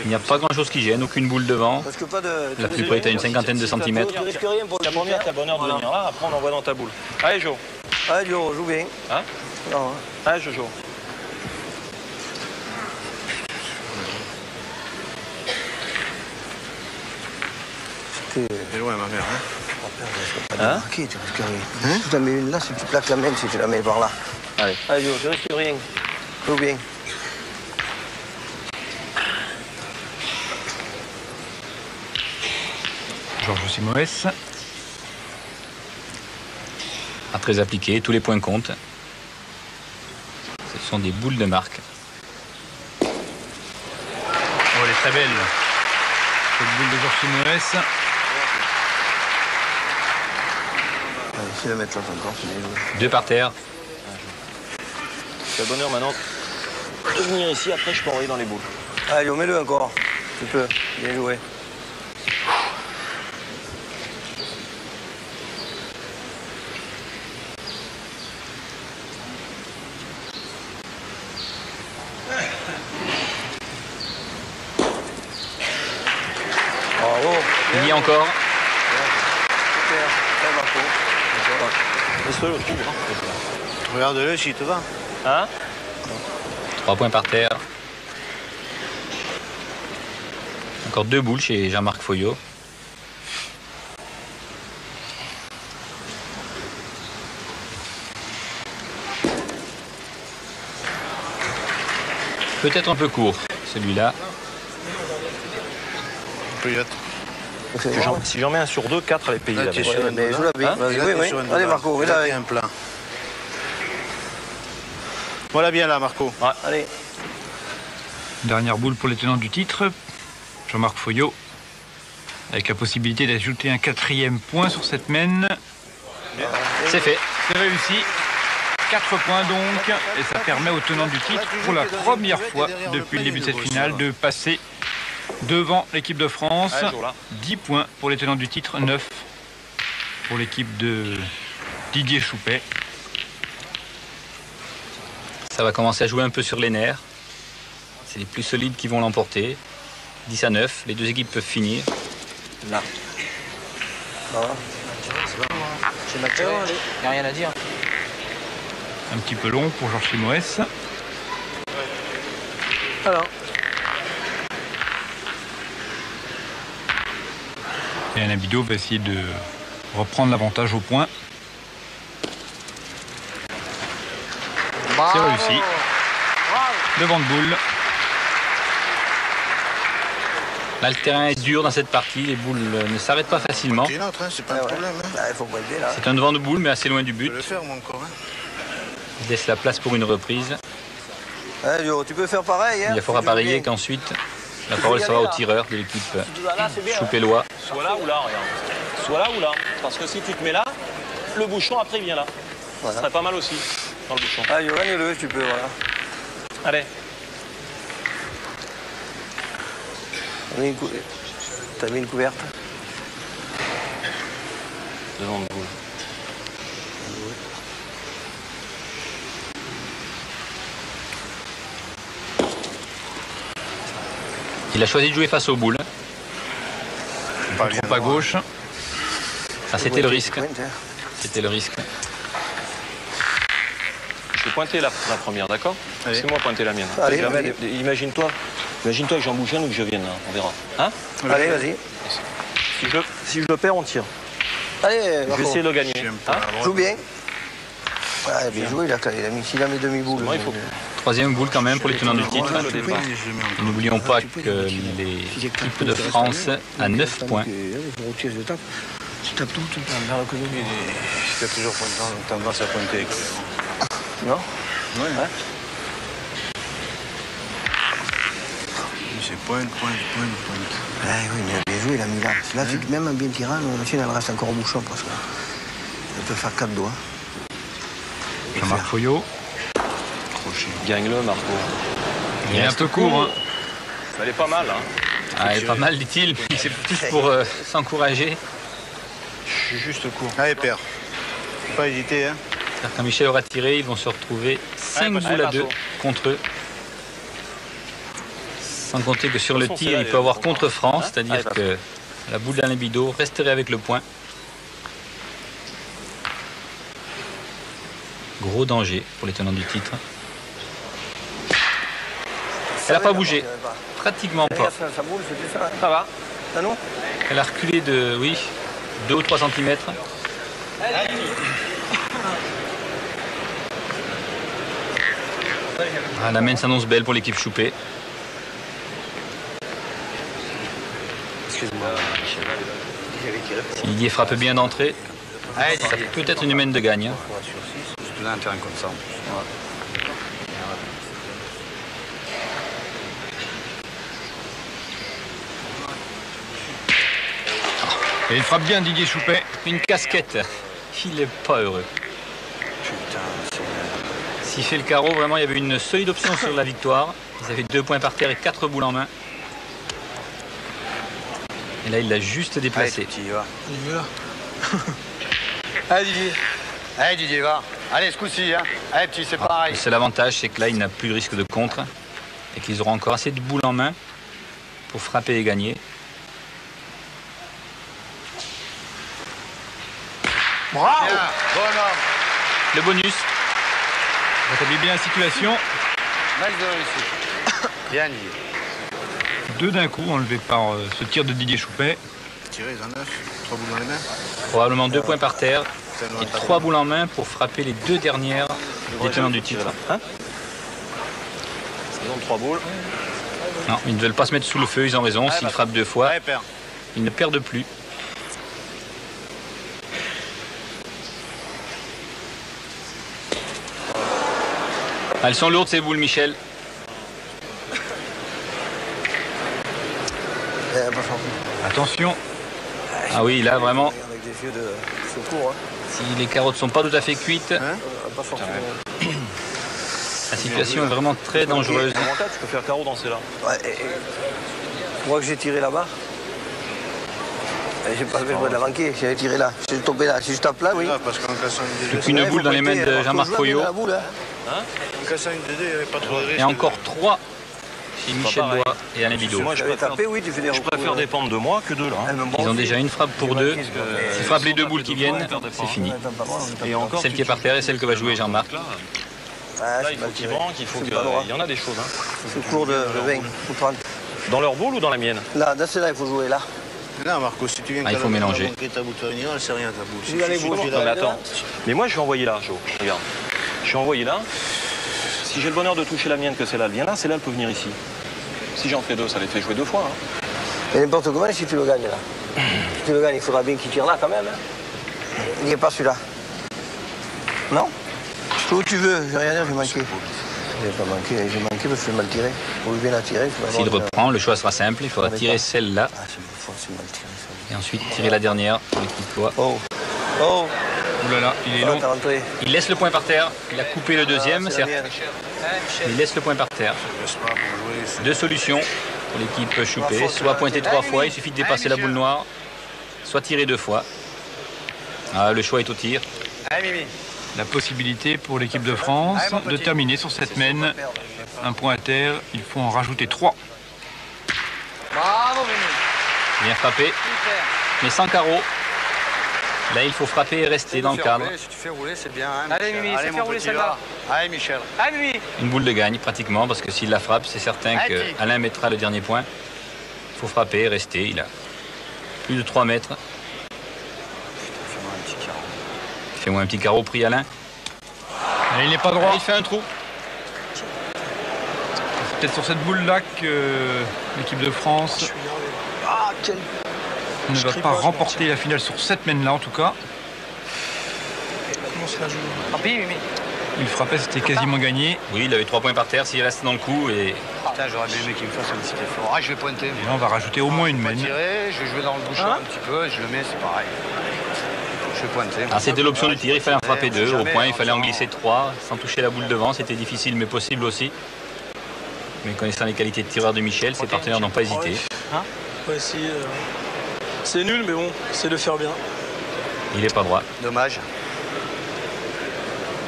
Il n'y a pas grand-chose qui gêne, aucune boule devant. La plus près est à une cinquantaine de centimètres. La première, t'as bonheur de venir là, après on envoie dans ta boule. Allez, Jo. Allez, Jo, joue bien. Hein? Non, Allez, Jojo. C'est loin, ma mère. hein? Ok, tu risques rien. Si tu en mets une là, si tu plaques la même, si tu la mets par là. Allez. Allez, Jo, tu risques rien. Joue bien. Georges Simoes. À très appliqué, tous les points comptent. Ce sont des boules de marque. Oh, elle est très belle. Cette boule de Georges Simoes. Allez, si la mettre là encore, c'est bien joué. 2 par terre. C'est le bonheur maintenant de venir ici, après je peux envoyer dans les boules. Allez, Jo, mets-le encore. Tu peux. Bien joué. Bravo. Il y a encore. Laisse-le le trou. Regarde-le s'il te va. Hein? 3 points par terre. Encore 2 boules chez Jean-Marc Foyot. Peut-être un peu court, celui-là. Peut-être. Si j'en mets un sur 2, 4 elle est payée. Là, la tu es balle. sur une Mais joue la bien. Vas-y, oui, oui. Allez, Marco, là, là. un plein. Voilà bien là, Marco. Ouais. Allez. Dernière boule pour les tenants du titre. Jean-Marc Foyot. Avec la possibilité d'ajouter un 4e point sur cette mène. C'est fait. C'est réussi. 4 points donc. Et ça permet aux tenants du titre, pour la première fois depuis le début de cette finale, de passer devant l'équipe de France. 10 points pour les tenants du titre, 9 pour l'équipe de Didier Choupet. Ça va commencer à jouer un peu sur les nerfs. C'est les plus solides qui vont l'emporter. 10 à 9, les deux équipes peuvent finir. Là. C'est ma théorie, il n'y a rien à dire. Un petit peu long pour Georges Simoes. Alors. Et Alain Bidot va essayer de reprendre l'avantage au point. C'est réussi. Devant de boule. Là, le terrain est dur dans cette partie. Les boules ne s'arrêtent pas facilement. Tu es là, c'est pas un problème. Hein. Il faut pas aider là. C'est un devant de boule, mais assez loin du Je but. peux le faire, moi, encore. Hein. Il laisse la place pour une reprise. Allez, Jo, tu peux faire pareil. Hein. Il y a fort à parier qu'ensuite, la parole sera au tireur de l'équipe Choupellois. Soit là ou là, regarde. Soit là ou là. Parce que si tu te mets là, le bouchon après il vient là. Ça serait pas mal aussi, dans le bouchon. Ah, gagne-le, tu peux, voilà. Allez. T'as mis une couverte? Devant le boule. Il a choisi de jouer face aux boules. Trop à gauche. Ah, c'était le risque. Pointe, hein. C'était le risque. Je vais pointer la première, d'accord? Laissez-moi pointer la mienne. Allez, Jamais vas-y. Imagine-toi que j'en bouge un ou que je vienne, là. On verra. Hein? Allez, vas-y. Si je le perds, on tire. Allez, Je vais essayer de le gagner. Hein? joue bien. Ouais, bien joué, il a mis demi-boules. Moi, il faut. Troisième boule quand même pour les tenants du titre. Le départ. N'oublions pas que l'équipe de France a 9 points. Tu tapes tout, tu peux en reconnu. Il a toujours tendance à pointer avec Non? Ouais. C'est pointe. Ah oui, mais bien joué, il a mis là. Là, même en bien tirant, la machine, elle reste encore au bouchon parce que elle peut faire 4 doigts. Jean-Marc Foyot. Gagne-le, Marco. Il est un peu court. Hein. Elle est pas mal, hein. Ah, elle est pas mal, dit-il. C'est plus pour s'encourager. Je suis juste court. Allez, père. Faut pas hésiter, hein. Quand Michel aura tiré, ils vont se retrouver 5 boules à 2 contre eux. Sans compter que sur le tir, il peut avoir contre France, c'est-à-dire que la boule d'Alain Bidot resterait avec le point. Gros danger pour les tenants du titre. Elle n'a pas bougé, pratiquement pas. Ça bouge, c'est ça. Ça va? Ah non? Elle a reculé de, oui, 2 ou 3 cm. Ah, la main s'annonce belle pour l'équipe Choupé. Excuse-moi, Si Didier frappe bien d'entrée, ça peut être une main de gagne. C'est tout un terrain comme ça en plus. Et il frappe bien Didier Choupet. Une casquette. Il n'est pas heureux. Putain, c'est... S'il fait le carreau, vraiment, il y avait une solide option sur la victoire. Ils avaient 2 points par terre et 4 boules en main. Et là, il l'a juste déplacé. Allez, petit, va. Il est là. Allez, Didier. Allez, Didier, va. Allez, ce coup-ci, hein. Allez, petit, c'est pareil. Le seul avantage, c'est que là, il n'a plus de risque de contre et qu'ils auront encore assez de boules en main pour frapper et gagner. Bravo. Bien, bon homme. Le bonus. Il rétablit bien la situation. Match de réussite. Bien, Didier. 2 d'un coup, enlevé par ce tir de Didier Choupet. Tiré, ils en 9. 3 boules dans les mains. Probablement 2 points par terre et 3 boules en main pour frapper les 2 dernières des tenants du titre. Hein? Ils ont 3 boules. Non, ils ne veulent pas se mettre sous le feu, ils ont raison. S'ils frappent 2 fois, Allez, père. ils ne perdent plus. Elles sont lourdes ces boules, Michel. Attention. Ah oui, là vraiment, Avec des yeux de secours, hein. si les carottes ne sont pas tout à fait cuites, Pas forcément. la situation est vraiment très dangereuse. L'avantage, tu peux faire carreau dans celle-là. Ouais, moi que j'ai tiré là-bas, j'ai pas besoin de la manquer, j'avais tiré là. J'ai tombé là. Si je tape là, oui. Ah, parce qu'en cassant une des deux, Plus qu'une boule dans les mains de Jean-Marc Foyot. en cassant une des deux, il n'y avait pas trop de risque. Et encore 3 chez Michel pareil. Bois et Alain Bidot. Moi, je J'avais préfère, tapé, oui, tu fais des je préfère dépendre de moi que d'eux, là. hein. Ils ont déjà une frappe pour 2. S'ils frappent les 2 boules qui viennent, c'est fini. Et encore, Celle qui est par terre et celle que va jouer Jean-Marc. Là, il faut qu'ils branquent, il faut qu'il y en a des choses. Hein. Secours de 20 ou 30. Dans leur boule ou dans la mienne? Là, dans celle-là, il faut jouer là. Là, Marco, si tu viens Ah, il faut mélanger. ta boule farinière, elle sait rien, ta boule. Je vais aller bouger Non, mais attends. Mais moi, je vais envoyer là, Jo. Regarde. Je suis envoyé là. Si j'ai le bonheur de toucher la mienne, que celle-là vient là, celle-là, elle peut venir ici. Si j'en fais 2, ça les fait jouer 2 fois. Hein. Mais n'importe comment, si tu le gagnes là. Si tu le gagnes, il faudra bien qu'il tire là quand même. Hein. Il n'y a pas celui-là. Non? Où tu veux, j'ai rien dire, j'ai manqué. J'ai pas manqué, j'ai manqué parce que j'ai mal tiré. Faut bien la tirer. S'il reprend, le choix sera simple. Il faudra tirer celle-là Ah, c'est mal tiré ça. et ensuite tirer la dernière pour l'équipe Bois. Oh, oh, Oh là là, il est Ouais, long. t'es rentré. Il laisse le point par terre. Il a coupé le deuxième, C'est certes. la mienne. Il laisse le point par terre. Laisse pas pour jouer. c'est- Deux solutions pour l'équipe Choupé. Soit pointer 3 fois, il suffit de dépasser la boule noire. Soit tirer 2 fois. Ah, le choix est au tir. La possibilité pour l'équipe de France de terminer sur cette mène. Un point à terre, il faut en rajouter 3. Bravo, Mimi. Bien frappé, mais sans carreau. Là, il faut frapper et rester dans le cadre. Si tu fais rouler, c'est bien. Hein, Allez, Michel. Mimi, fais mon rouler petit celle-là. gars. Allez, Michel. Allez, Mimi. Une boule de gagne, pratiquement, parce que s'il la frappe, c'est certain que Alain mettra le dernier point. Il faut frapper et rester. Il a plus de 3 mètres. Fais-moi un petit carreau. Fais-moi un petit carreau, pris Alain. Et il n'est pas droit. Il fait un trou. C'est peut-être sur cette boule-là que l'équipe de France Ah, quel... ne va crie pas pas, je remporter la finale sur cette mène-là, en tout cas. Comment se la joue? Tant pis, Mimi. Il frappait, c'était quasiment gagné. Oui, il avait 3 points par terre s'il reste dans le coup. Et Putain, j'aurais bien aimé qu'il me fasse un petit effort. Ah, je vais pointer. Et là, on va rajouter au moins une Je vais mène. tirer, je vais jouer dans le bouchon un petit peu, je le mets, c'est pareil. Je vais pointer. ah, c'était l'option du tir. Il fallait en frapper 2. Au Jamais, point, il fallait en genre. glisser 3 sans toucher la boule devant. C'était difficile, mais possible aussi. Mais connaissant les qualités de tireur de Michel, ses partenaires n'ont pas hésité. On va essayer. C'est nul, mais bon, c'est de faire bien. Il n'est pas droit. Dommage.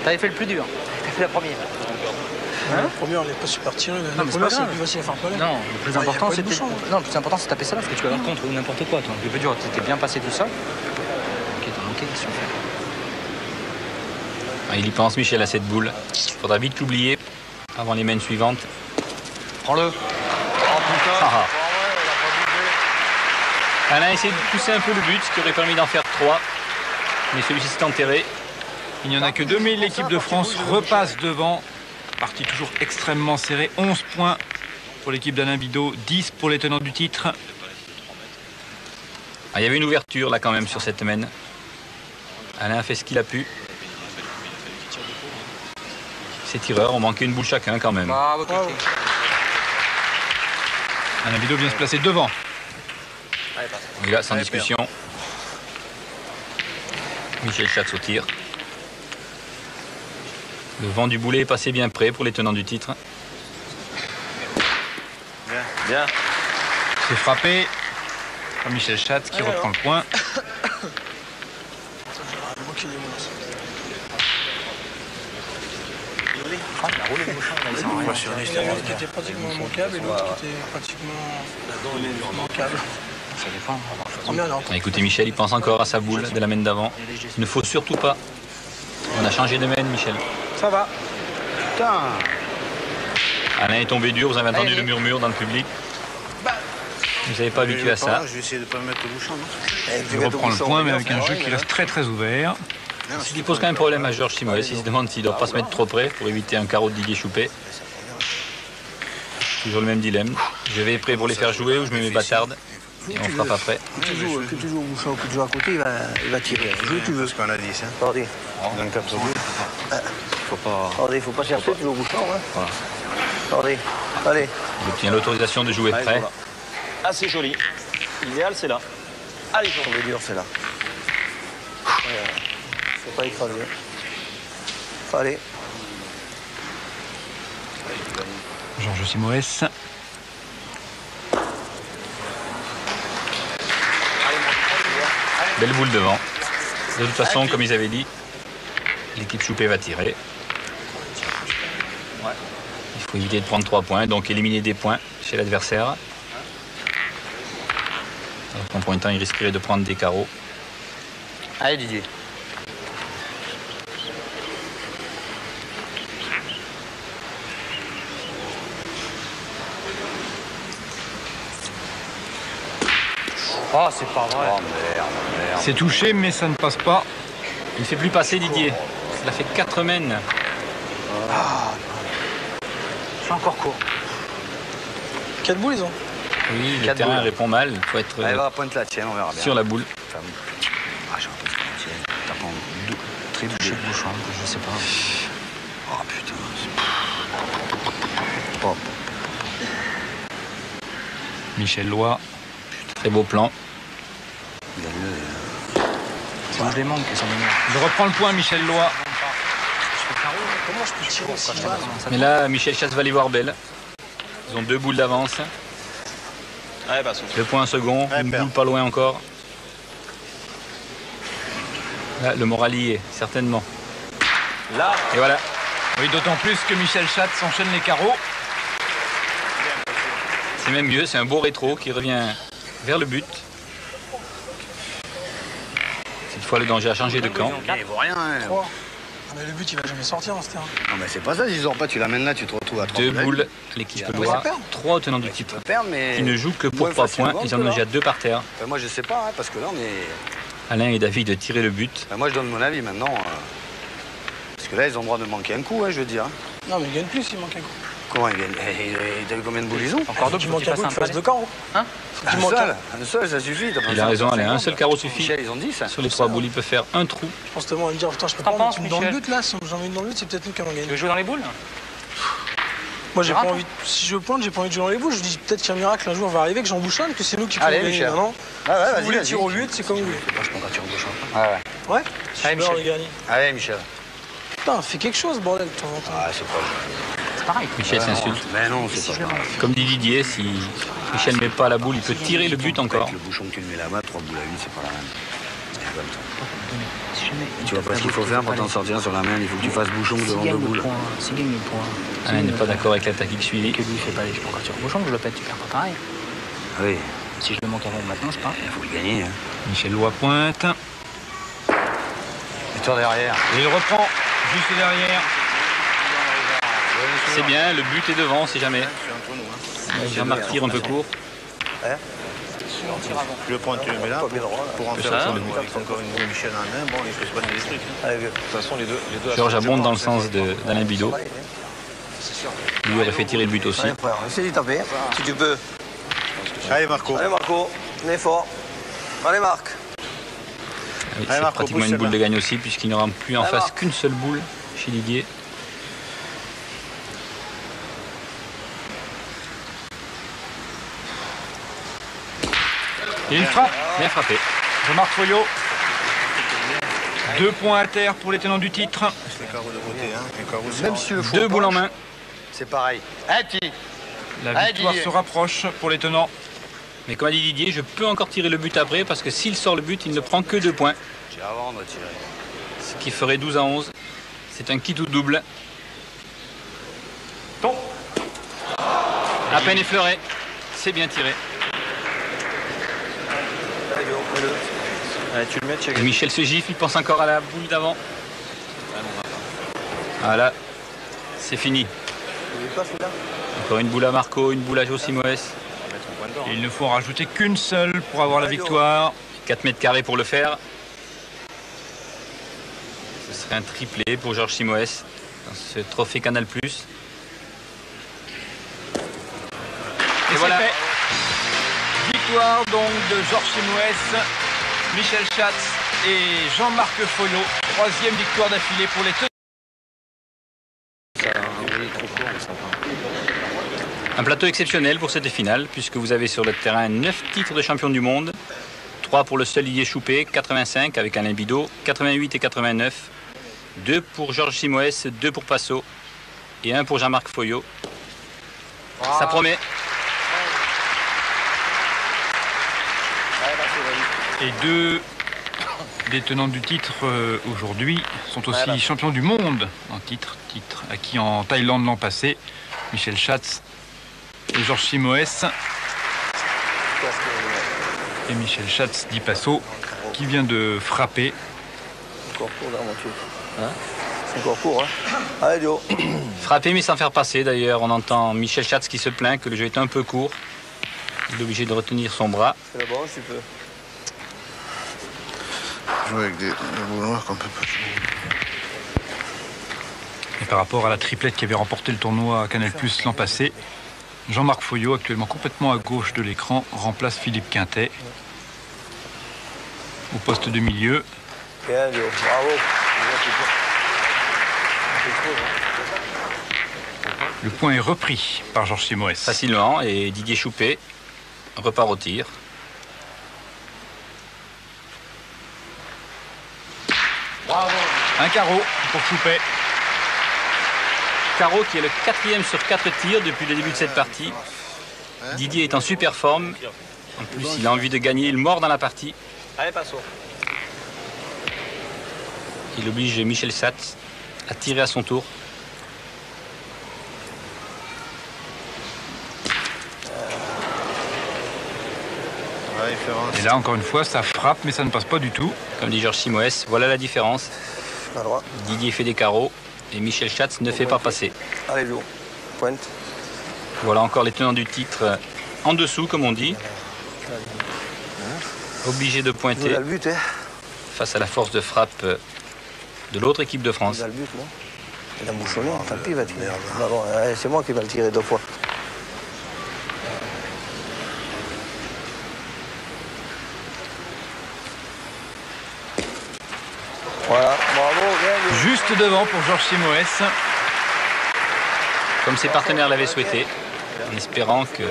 T'avais fait le plus dur. T'as fait la première. La première, on n'est pas super tiré. La mais c'est première, pas c'est grave. plus facile à faire pas là. Non, le plus Ah, y a important, pas de c'était. bouchon, Non, le plus important, c'est taper ça là, parce que tu vas avoir contre ou n'importe quoi. Toi. Le plus dur, c'était bien passé tout ça. Ok, t'as manqué, qu'est-ce qu'on fait? Ah, il y pense, Michel, à cette boule. Il faudra vite l'oublier avant les mènes suivantes. Prends-le. Oh putain. Ah. Oh, ouais, il a pas bougé. Alain a essayé de pousser un peu le but, ce qui aurait permis d'en faire 3. Mais celui-ci s'est enterré. Il n'y en a que 2, mais l'équipe de France repasse devant. Partie toujours extrêmement serrée. 11 points pour l'équipe d'Alain Bidot, 10 pour les tenants du titre. Ah, il y avait une ouverture là quand même sur cette mène. Alain a fait ce qu'il a pu. Ces tireurs ont manqué une boule chacun quand même. Bravo, Kiki. Alain Bidot vient se placer devant. Il a sans discussion. Michel Schatz au tir. Le vent du boulet est passé bien près pour les tenants du titre. Bien. C'est frappé par Michel Schatz qui reprend le point. Moi qui dis moi. Ah, il a roulé le bouchon, là, il s'en On rien. va sur les Il y en a un qui était pratiquement manquable et l'autre qui était pratiquement manquable. Ça dépend. Première, elle est rentrée. Ah, écoutez, Michel, il pense encore à sa boule de la mène d'avant. Il ne faut surtout pas. On a changé de mène, Michel. Ça va. Putain. Alain est tombé dur, vous avez entendu le murmure dans le public. Vous n'avez pas habitué à ça. Je vais essayer de ne pas me mettre au bouchon, non? Il reprend le point, mais avec un jeu qui reste très très ouvert. Ce qui pose quand même problème à Georges Simoes. Il se demande s'il ne doit pas se mettre trop près pour éviter un carreau de Didier Choupé. Toujours le même dilemme. Je vais prêt pour les faire jouer ou je mets mes bâtardes et on frappe après. Que tu joues au bouchon, que tu joues à côté, il va tirer. Joue où tu veux. C'est ce qu'on a dit, ça. Attendez, Dans le 4 bleu. Faut pas. attendez, faut pas chercher, tu joues au bouchon. Hein. Attendez, allez. Il obtient l'autorisation de jouer prêt. Ah, c'est joli. L'idéal, c'est là. Allez, on est dur, c'est là. Faut pas écraser. Allez. Georges Simoes. Belle boule devant. De toute façon, comme ils avaient dit, l'équipe Choupé va tirer. Il faut éviter de prendre 3 points, donc éliminer des points chez l'adversaire. Alors qu'en pointant, il risquerait de prendre des carreaux. Allez, Didier. Oh, c'est pas vrai. Oh, merde. C'est touché, mais ça ne passe pas. Il ne fait plus passer Didier. Il a fait 4 mènes. C'est encore court. 4 boules, ils ont. Oui, le 4 terrain boules. répond mal. Il faut être Allez, va, pointe la tienne, on verra bien. sur la boule. Enfin, ah, j'ai l'impression que la tienne. T'as pas deux très touché le bouchon, je sais pas. Oh putain. Oh. Michel Loy. Très beau plan. Il a le. Je les manque, ça m'énerve. Il reprend le point, Michel Loy. Comment je peux tirer aussi mal? Mais là, Michel Schatz va les voir belle. Ils ont 2 boules d'avance. Ouais, bah, 2 points en second, une boule pas loin encore. Là, le moral y est, certainement. là, Et voilà. Oui, d'autant plus que Michel Schatz enchaîne les carreaux. C'est même mieux, c'est un beau rétro qui revient vers le but. Cette fois, le danger a changé de camp. Il vaut rien. Hein. 3. Mais le but, il va jamais sortir dans ce terrain. Non, mais c'est pas ça, s'ils sort pas, tu l'amènes là, tu te retrouves à 3 2 boules, l'équipe Ouais, Loy. ça perd. 3 tenants du Tu titre. peux perdre, mais. Qui ne jouent que pour moins 3 points. facilement Ils en que ont là. déjà 2 par terre. Ben, moi, je sais pas, hein, parce que là, on est. Alain et David de tirer le but. Ben, moi, je donne mon avis maintenant. Parce que là, ils ont le droit de manquer un coup, hein, je veux dire. Non, mais il gagne plus, il manque un coup. Comment ils gagnent? T'as vu combien de boules ils ont? Encore 2 Tu pour manques qu'il un coup, fasse tu un fasses 2 palais. carreaux. Hein? Un seul, ça suffit. t'as pas Il besoin a de raison, faire Alain. Un 50. seul carreau suffit. Michel, ils ont 10. Hein. Sur les 3 boules, il peut faire un trou. Je pense tellement à me dire, putain, je peux T'en pas penses, mettre une dans le Michel? but là. Si j'en mets une dans le but, c'est peut-être nous qui allons Tu gagner. veux jouer dans les boules? Moi, j'ai Miracle. pas envie. Si je pointe, j'ai pas envie de jouer dans les boules. Je dis peut-être qu'un miracle un jour va arriver, que j'en bouchonne, que c'est nous qui pouvons Allez, gagner. Michel. Non, Ah ouais, si vas-y, vous voulez vas-y. tirer au but, c'est comme vous voulez. Moi, je prends quand tu rebouches. Ouais, ouais. Ouais. Allez, Super, Michel. les gars. Allez, Michel. Putain, fais quelque chose, bordel, de temps en temps. Ah, c'est pas. C'est pareil. Michel s'insulte. Mais non, c'est pas grave. Comme dit Didier, si Michel ne met pas la boule, il peut tirer le but encore. Avec le bouchon que tu le mets là-bas, 3 boules à 1, c'est pas la même. C'est comme ça. Si jamais Tu vois pas ce qu'il faut faire pour t'en sortir sur la main, il faut que tu fasses bouchon devant 2 boules. S'il gagne le point. Alain n'est pas d'accord avec la tactique suivie. Que lui fait pas les je prends quand tu rebouchons, je le pète, tu perds pas pareil. Ah oui, Si je le manque avant maintenant, c'est pas. il faut le gagner. Hein. Michel Loy pointe. Et toi derrière. Et il reprend juste derrière. C'est bien, le but est devant, si jamais. Jean-Marc tire un peu court. Tu le prends, tu le mets là pour en faire ça, sur le but. Avec encore une boule Michel en main, bon, il peut se passer des trucs. hein. de toute façon, les deux Georges abonde dans le sens d'Alain Bidot. Lui aurait fait tirer le but aussi. Allez, frère, essaie d'y taper, si tu peux. Allez, Marco. Allez, Marco, on est fort. Allez, Marc. Oui, Allez, c'est Marco, pratiquement pousse une boule celle-là. de gagne aussi, puisqu'il n'y aura plus en Allez, face Marc. qu'une seule boule chez Didier. Et une frappe. Bien frappé. Jean-Marc Foyot. 2 points à terre pour les tenants du titre. Les carreaux de côté, hein. Les carreaux, c'est Même si le faux 2 boules en penche, main. c'est pareil. Ah, petit. La Allez, victoire Didier. se rapproche pour les tenants. Mais comme a dit Didier, je peux encore tirer le but après, parce que s'il sort le but, il ne prend que 2 points. J'ai avant de tirer. Ce qui ferait 12 à 11. C'est un kit ou double. À peine effleuré. C'est bien tiré. Allez, tu le mets, check. Et Michel se gifle, il pense encore à la boule d'avant. Voilà, c'est fini. Encore une boule à Marco, une boule à Joe Simoes. Et il ne faut en rajouter qu'une seule pour avoir la victoire. 4 mètres carrés pour le faire. Ce serait un triplé pour Georges Simoes dans ce trophée Canal+. Et voilà. c'est fait. Victoire donc de Georges Simoes, Michel Schatz et Jean-Marc Foyot. 3e victoire d'affilée pour les tenants. Un plateau exceptionnel pour cette finale, puisque vous avez sur le terrain 9 titres de champion du monde. 3 pour le seul Didier Choupé, 85 avec Alain Bidot, 88 et 89. 2 pour Georges Simoes, 2 pour Passot et 1 pour Jean-Marc Foyot. Ça promet. Et 2 des tenants du titre aujourd'hui sont aussi champions du monde en titre acquis en Thaïlande l'an passé. Michel Schatz et Georges Simoes. Et Michel Schatz dit Passot qui vient de frapper. Encore court, là, mon truc. Hein? C'est encore court, hein? Allez, Dio. Frappé mais sans faire passer d'ailleurs. On entend Michel Schatz qui se plaint que le jeu est un peu court. Il est obligé de retenir son bras. C'est la branche, tu peux. Jouer avec des boules noires qu'on peut pas jouer. Et par rapport à la triplette qui avait remporté le tournoi à Canal+ l'an passé, Jean-Marc Foyot, actuellement complètement à gauche de l'écran, remplace Philippe Quintet au poste de milieu. Bien, Dio. Bravo. Le point est repris par Georges Simoes. Facilement et Didier Choupé repart au tir. Un carreau pour Choupet. Carreau qui est le 4e sur 4 tirs depuis le début de cette partie. Didier est en super forme. En plus, il a envie de gagner. Il mord dans la partie. Allez, passo. Il oblige Michel Schatz à tirer à son tour. Et là, encore une fois, ça frappe, mais ça ne passe pas du tout. Comme dit Georges Simoes, voilà la différence. À droite. Didier fait des carreaux et Michel Schatz ne fait pas passer. Allez, Joe. Pointe. Voilà encore les tenants du titre en dessous, comme on dit. Obligé de pointer Il a le but, hein. face à la force de frappe de l'autre équipe de France. Il a le but, non? Il a bouchonné, tant pis, il va tirer. Bah bon, c'est moi qui vais le tirer 2 fois. Voilà, bravo, bien joué. Juste devant pour Georges Simoes. Comme ses partenaires l'avaient souhaité, en espérant que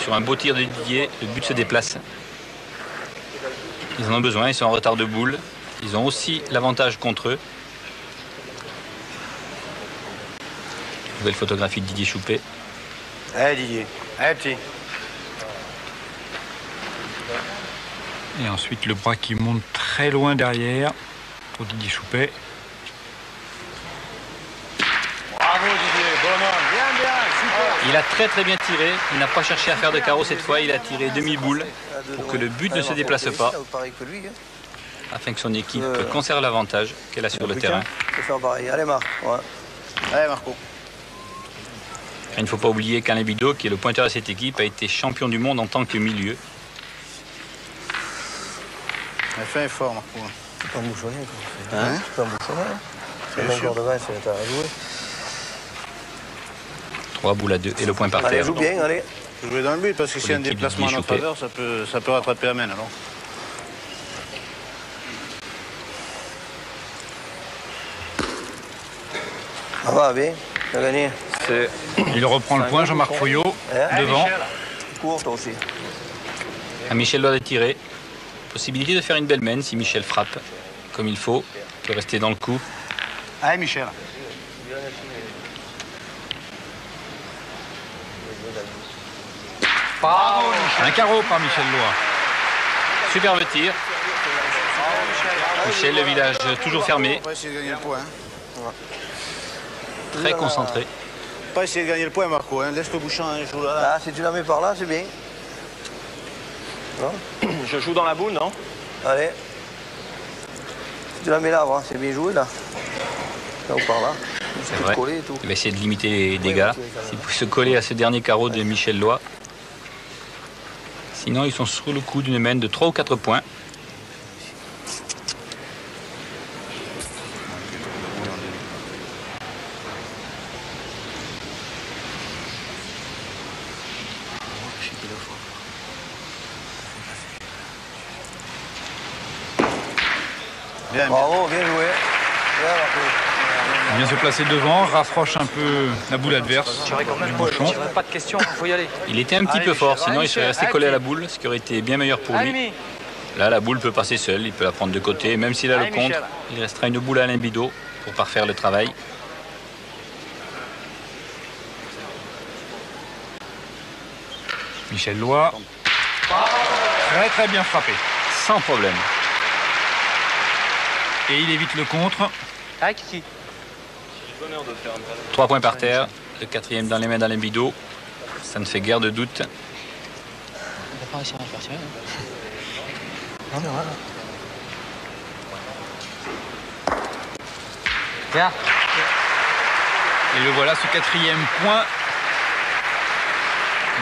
sur un beau tir de Didier, le but se déplace. Ils en ont besoin, ils sont en retard de boule. Ils ont aussi l'avantage contre eux. Nouvelle photographie de Didier Choupet. Allez Didier, allez petit. Et ensuite, le bras qui monte très loin derrière pour Didier Choupet. Bravo Didier, bonhomme, bien, super. Il a très bien tiré. Il n'a pas cherché à faire de carreau cette fois. Il a tiré demi-boule pour que le but ne se déplace pas, afin que son équipe conserve l'avantage qu'elle a sur le terrain. Je vais faire pareil. Allez, Marc. Ouais. Allez Marco. Il ne faut pas oublier qu'Alain Bidot, qui est le pointeur de cette équipe, a été champion du monde en tant que milieu. Elle fait un effort Marco. C'est pas bouchonné, quoi. Hein? C'est pas bouchonné. C'est encore devant, c'est à jouer. 3 boules à 2 et le point par Allez, terre. joue bien, allez. Je jouer dans le but parce que Pour s'il y a un l'équipe déplacement en Didier notre Choupet. faveur, ça peut rattraper Amen alors. Ça va, bien. Tu as gagné. Il reprend le point, Jean-Marc Foyot, devant. Cours, toi aussi. À Michel doit de tirer. Possibilité de faire une belle mène si Michel frappe comme il faut. Il peut rester dans le coup. Allez Michel. Un carreau par Michel Lois. Superbe tir. Michel, le village toujours fermé, On va essayer de gagner le point. Hein. très concentré. Pas essayer de gagner le point Marco, hein. Laisse le bouchon, hein. Joue là. Ah, si tu la mets par là, c'est bien. Non? Je joue dans la boule, non? Allez. Si tu la mets là, avant, c'est bien joué, là. Là ou par là. C'est Tu peux vrai. te coller et tout. Il va essayer de limiter les dégâts. S'il peut se coller à ce dernier carreau de Michel Lois. Sinon, ils sont sur le coup d'une mène de 3 ou 4 points. Bien, bien. Bravo, bien joué. Bien, Marco. Il vient se placer devant, rapproche un peu la boule adverse du bouchon. Pas de question, il faut y aller. Il était un petit peu fort, sinon il serait resté collé à la boule, ce qui aurait été bien meilleur pour lui. Là, la boule peut passer seule, il peut la prendre de côté. Même s'il a le contre, il restera une boule à Alain Bidot pour parfaire le travail. Michel Lois. Très bien frappé. Sans problème. Et il évite le contre. Ah, Kiki. 3 points par terre, le 4e dans les mains d'Alain Bidot. Ça ne fait guère de doute. On va pas réussir à faire tirer. Non, mais voilà. Bien. Et le voilà, ce 4e point.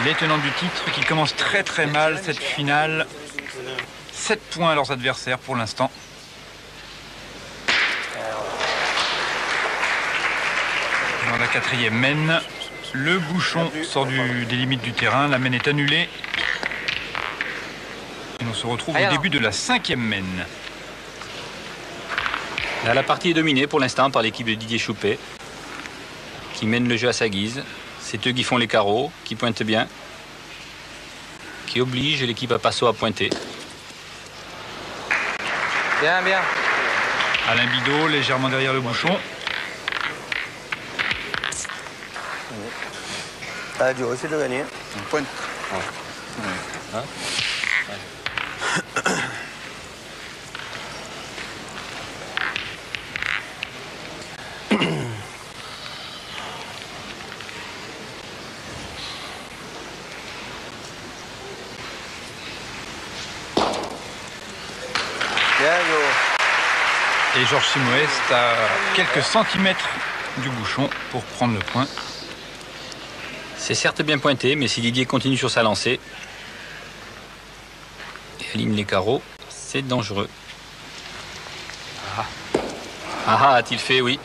Les tenants du titre qui commencent très mal cette finale. 7 points à leurs adversaires pour l'instant. Dans la 4e mène, le bouchon sort des limites du terrain. La mène est annulée. Et on se retrouve au début de la 5e mène. Là, la partie est dominée pour l'instant par l'équipe de Didier Choupet, qui mène le jeu à sa guise. C'est eux qui font les carreaux, qui pointent bien, qui obligent l'équipe à Passo à pointer. Bien. Alain Bidot, légèrement derrière le bouchon. Allez, tu vas essayer de gagner. Un point. Et Georges Simoes à quelques centimètres du bouchon pour prendre le point. C'est certes bien pointé, mais si Didier continue sur sa lancée et aligne les carreaux, c'est dangereux. Ah, a-t-il fait? Oui.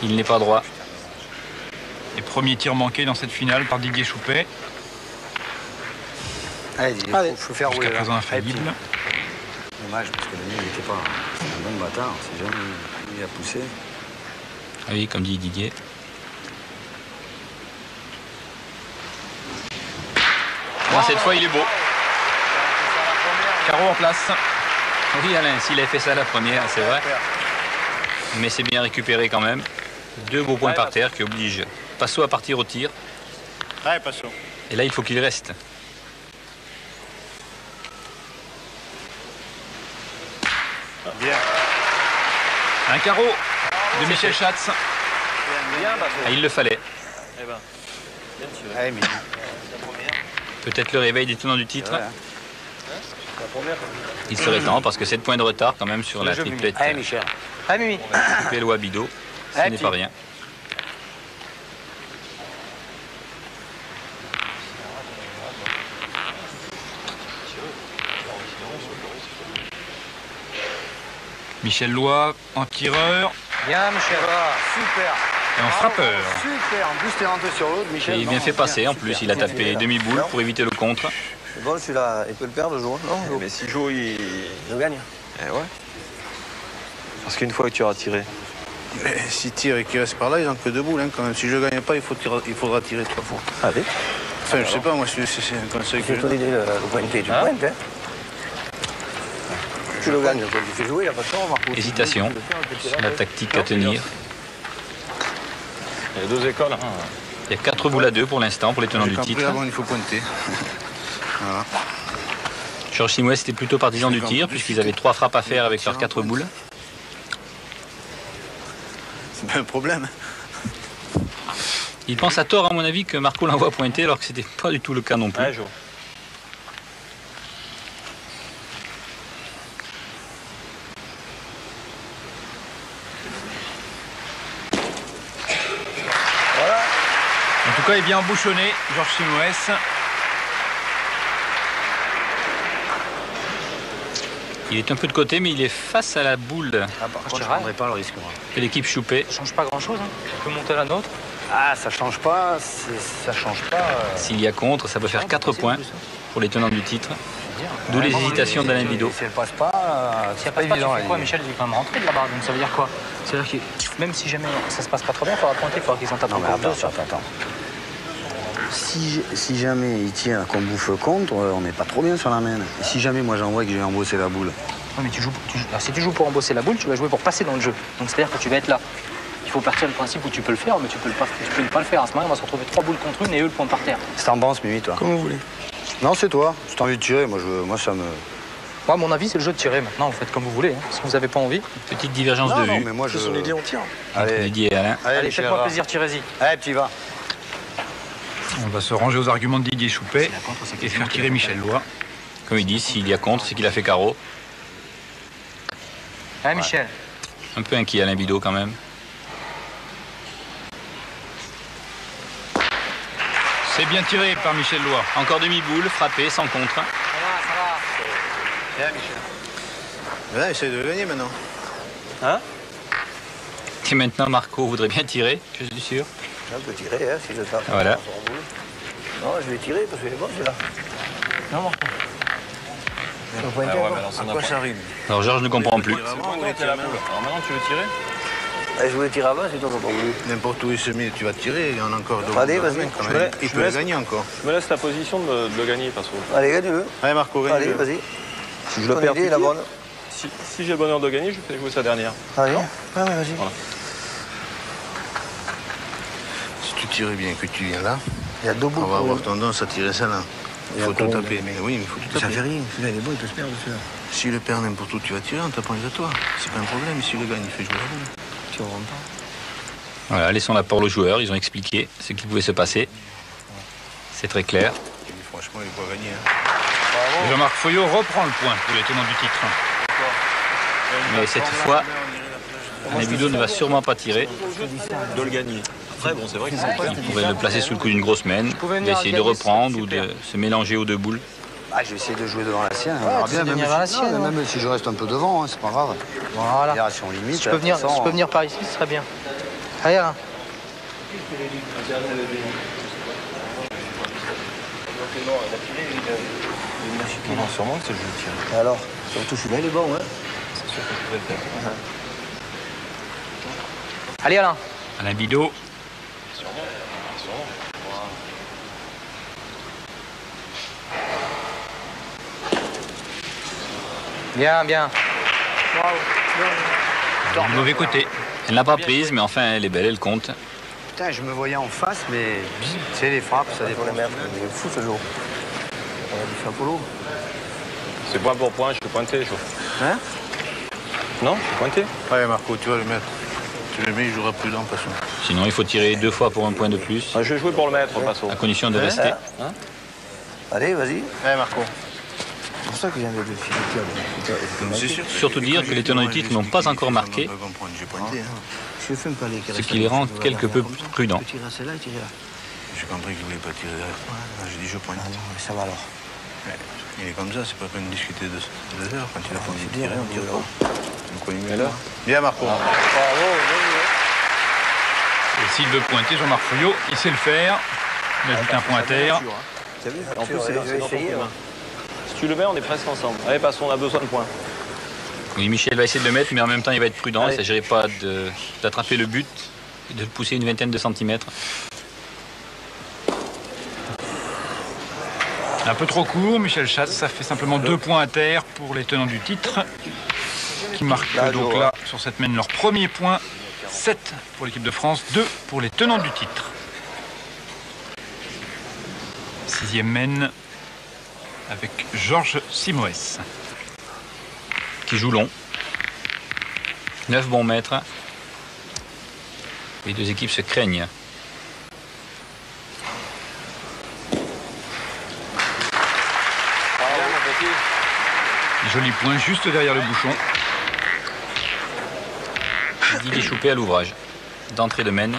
Il n'est pas droit. Les premiers tirs manqués dans cette finale par Didier Choupet. Allez, il faut faire rouler. Jusqu'à présent infaillible. Dommage, parce que le mien, il n'était pas un bon bâtard. C'est jamais il a poussé. Ah oui, comme dit Didier. Bon, cette fois, il est beau. Carreau en place. Oui, Alain, s'il avait fait ça la première, c'est vrai. Mais c'est bien récupéré quand même. 2 beaux points par terre qui obligent Passot à partir au tir. Ouais, Passot. Et là, il faut qu'il reste. Bien. Un carreau de Michel Schatz. Ah, il le fallait. Ouais, mais... Peut-être le réveil des tenants du titre. Ouais. Il serait temps parce que 7 points de retard quand même sur la triplette. Allez, Michel. Allez, Mimi. Pello à Bidot, ce Allez, n'est petit. pas rien. Michel Loy en tireur Bien, Michel. Super. et en frappeur. Super. En plus, t'es rentré sur l'autre, Michel. Et il vient fait passer en plus, il a tapé demi-boule pour éviter le contre. C'est bon, celui-là, il peut le perdre, le jour. Non, Mais si Jo, il gagne. Eh ouais. Parce qu'une fois que tu auras tiré. Mais s'il tire et qu'il reste par là, ils n'ont que 2 boules hein, quand même. Si je ne gagne pas, il faudra tirer 3 fois. Allez. Enfin, je sais pas, moi, c'est un conseil que C'est je ton donne. idée, le pointer, tu pointes. Hein. Tu le gagnes, tu fais jouer, il n'y a pas de temps, Marco. Hésitation, la tactique à tenir. Il y a 2 écoles. Hein. Il y a 4 boules à 2 pour l'instant pour les tenants J'ai du compris titre. avant, il faut pointer. Voilà. Georges Simoes était plutôt partisan du tir puisqu'ils avaient 3 frappes à faire avec leurs 4 boules. C'est pas un problème. Il pense à tort à mon avis que Marco l'envoie pointer alors que c'était pas du tout le cas non plus. En tout cas, il vient embouchonner Georges Simoes. Il est un peu de côté mais il est face à la boule Ah, par contre, je ne prendrai pas le risque, moi. de l'équipe Choupet. Ça change pas grand-chose. Hein. Tu peux monter la nôtre. Ah, ça change pas. Ça change pas. S'il y a contre, ça peut faire 4 points pour les tenants du titre. D'où les hésitations d'Alain Bidot. Si elle passe pas, Si c'est elle pas passe pas, tu évident. fais quoi, Michel? Il est quand même rentré de là-bas. Donc ça veut dire quoi? C'est-à-dire que même si jamais ça se passe pas trop bien, il faudra pointer, il faudra qu'ils en tapent Non, mais encore deux. attends. Si jamais il tire qu'on bouffe contre, on n'est pas trop bien sur la main. Et si jamais moi j'envoie que j'ai embossé la boule. Oui, mais alors, si tu joues pour embosser la boule, tu vas jouer pour passer dans le jeu. Donc c'est-à-dire que tu vas être là. Il faut partir du principe où tu peux le faire, mais tu peux ne pas le faire. À ce moment-là, on va se retrouver 3 boules contre une et eux le point par terre. C'est en penses, Mimi, toi? Comme vous voulez. Non, c'est toi. Si t'as envie de tirer, moi ça me. Moi, à mon avis, c'est le jeu de tirer. Maintenant, vous faites comme vous voulez. Hein. Si vous n'avez pas envie. Petite divergence Non, de vue mais moi je. C'est son idée, on tire. entre Allez, Didier et Alain. Allez, Michel, faites-moi va. plaisir, tirez-y. Allez, tu y vas. On va se ranger aux arguments de Didier Choupet et faire tirer Michel Loy. Comme il dit, s'il y a contre, c'est qu'il a fait carreau. Allez, Michel. Un peu inquiet Alain Bidot quand même. C'est bien tiré par Michel Loy. Encore demi-boule, frappé, sans contre. Mais là, essaye de gagner maintenant. Et maintenant Marco voudrait bien tirer, je suis sûr. On peut tirer, hein, si je tape. Voilà. Non, je vais tirer parce qu'il est bon, celui-là. Non, Marco. Le pointer, quoi. À quoi ça rime? Alors Georges ne comprend plus. Alors maintenant, tu veux tirer? Je voulais tirer avant, c'est toi qui n'as pas voulu. N'importe où il se met, tu vas tirer, il y en a encore deux. Allez, vas-y. Quand même. Il peut le gagner encore. Je me laisse la position de le gagner, Passot. Allez, gagne-le. Allez, Marco, gagne. Allez, vas-y. Si je le Ton perds, idée est la bonne. Si j'ai le bonheur de gagner, je fais jouer sa dernière. Allez, ouais, vas-y. Voilà. Si tu tires bien que tu viens là, Il y a deux bouts. on va avoir tendance à tirer ça là. Il faut tout taper. Mais Oui, mais il faut tout ça taper. fait rien. Celui-là, il est bon, il peut se perdre, celui-là. Si le perd n'importe où tu vas tirer, on t'apprend les à toi. C'est pas un problème. Si le gagne, il fait jouer la boule. Tu rentres pas. Voilà, laissons la parole aux joueurs. Ils ont expliqué ce qui pouvait se passer. C'est très clair. Et franchement, il va gagner. Hein. Et Jean-Marc Foyot reprend le point pour les tenants du titre. Mais cette fois, Alain Bidot ne va sûrement pas tirer. De le gagner. Après, bon, c'est vrai que Il pourrait le placer sous le coup d'une grosse mène, d'essayer de reprendre ou de se mélanger aux deux boules. Ah, je vais essayer de jouer devant la sienne. Ouais, On verra tu sais bien, venir vers la sienne, même si je reste un peu devant, hein, c'est pas grave. Voilà. Là, si on limite, Si je peux venir par ici, ce serait bien. Allez, Alain. Non, sûrement que c'est le jeu de tir. Alors, surtout celui-là, il est bon, hein. C'est sûr que je pourrais le faire. Allez, Alain. Alain Bidot. Bien, bien. Du mauvais côté. Elle n'a pas prise, mais enfin, elle est belle, elle compte. Putain, je me voyais en face, mais tu sais, les frappes, ça dépend. Pour les mettre, il est fou ce jour. On a du chapeau. C'est point pour point, je suis pointé, je... Hein? Non, je suis pointé. Allez, Marco, tu vas le mettre. Tu le mets, il jouera prudent, passons. Sinon, il faut tirer 2 fois pour un point de plus, Ah, je vais jouer pour le mettre, Passo. à condition de rester. Allez, vas-y. Allez, Marco. C'est pour ça que j'aime les deux filles. C'est sûr. Surtout dire que les tenants du titre n'ont pas encore marqué, J'ai pointé. Hein. Je fais même pas les ce qui les rend quelque peu plus prudents. Tu tires à celle-là et tire là. J'ai compris qu'il voulait pas tirer derrière. J'ai dit je pointe. Ah non, mais ça va alors. Il est comme ça, c'est pas peine de discuter de 2 heures. Quand il a pas envie de tirer, on tire là. pas. Donc on y met là. Bien, Marco. Et s'il veut pointer, Jean-Marc Foyot, il sait le faire. Il ajoute un point à terre. T'as vu? En plus, c'est je dans vais ton essayer. coup de main. Si tu le mets, on est presque ensemble. Allez, Passo, on a besoin de points. Oui, Michel va essayer de le mettre, mais en même temps, il va être prudent. Il ne Allez. s'agirait pas d'attraper le but et de le pousser une vingtaine de centimètres. Un peu trop court, Michel Schatz, ça fait simplement 2 points à terre pour les tenants du titre, qui marquent donc là, sur cette mène, leur premier point. 7 pour l'équipe de France, 2 pour les tenants du titre. 6e mène avec Georges Simoes. Qui joue long. 9 bons mètres. Les deux équipes se craignent. Joli point juste derrière le bouchon. Didier Choupé à l'ouvrage. D'entrée de mène.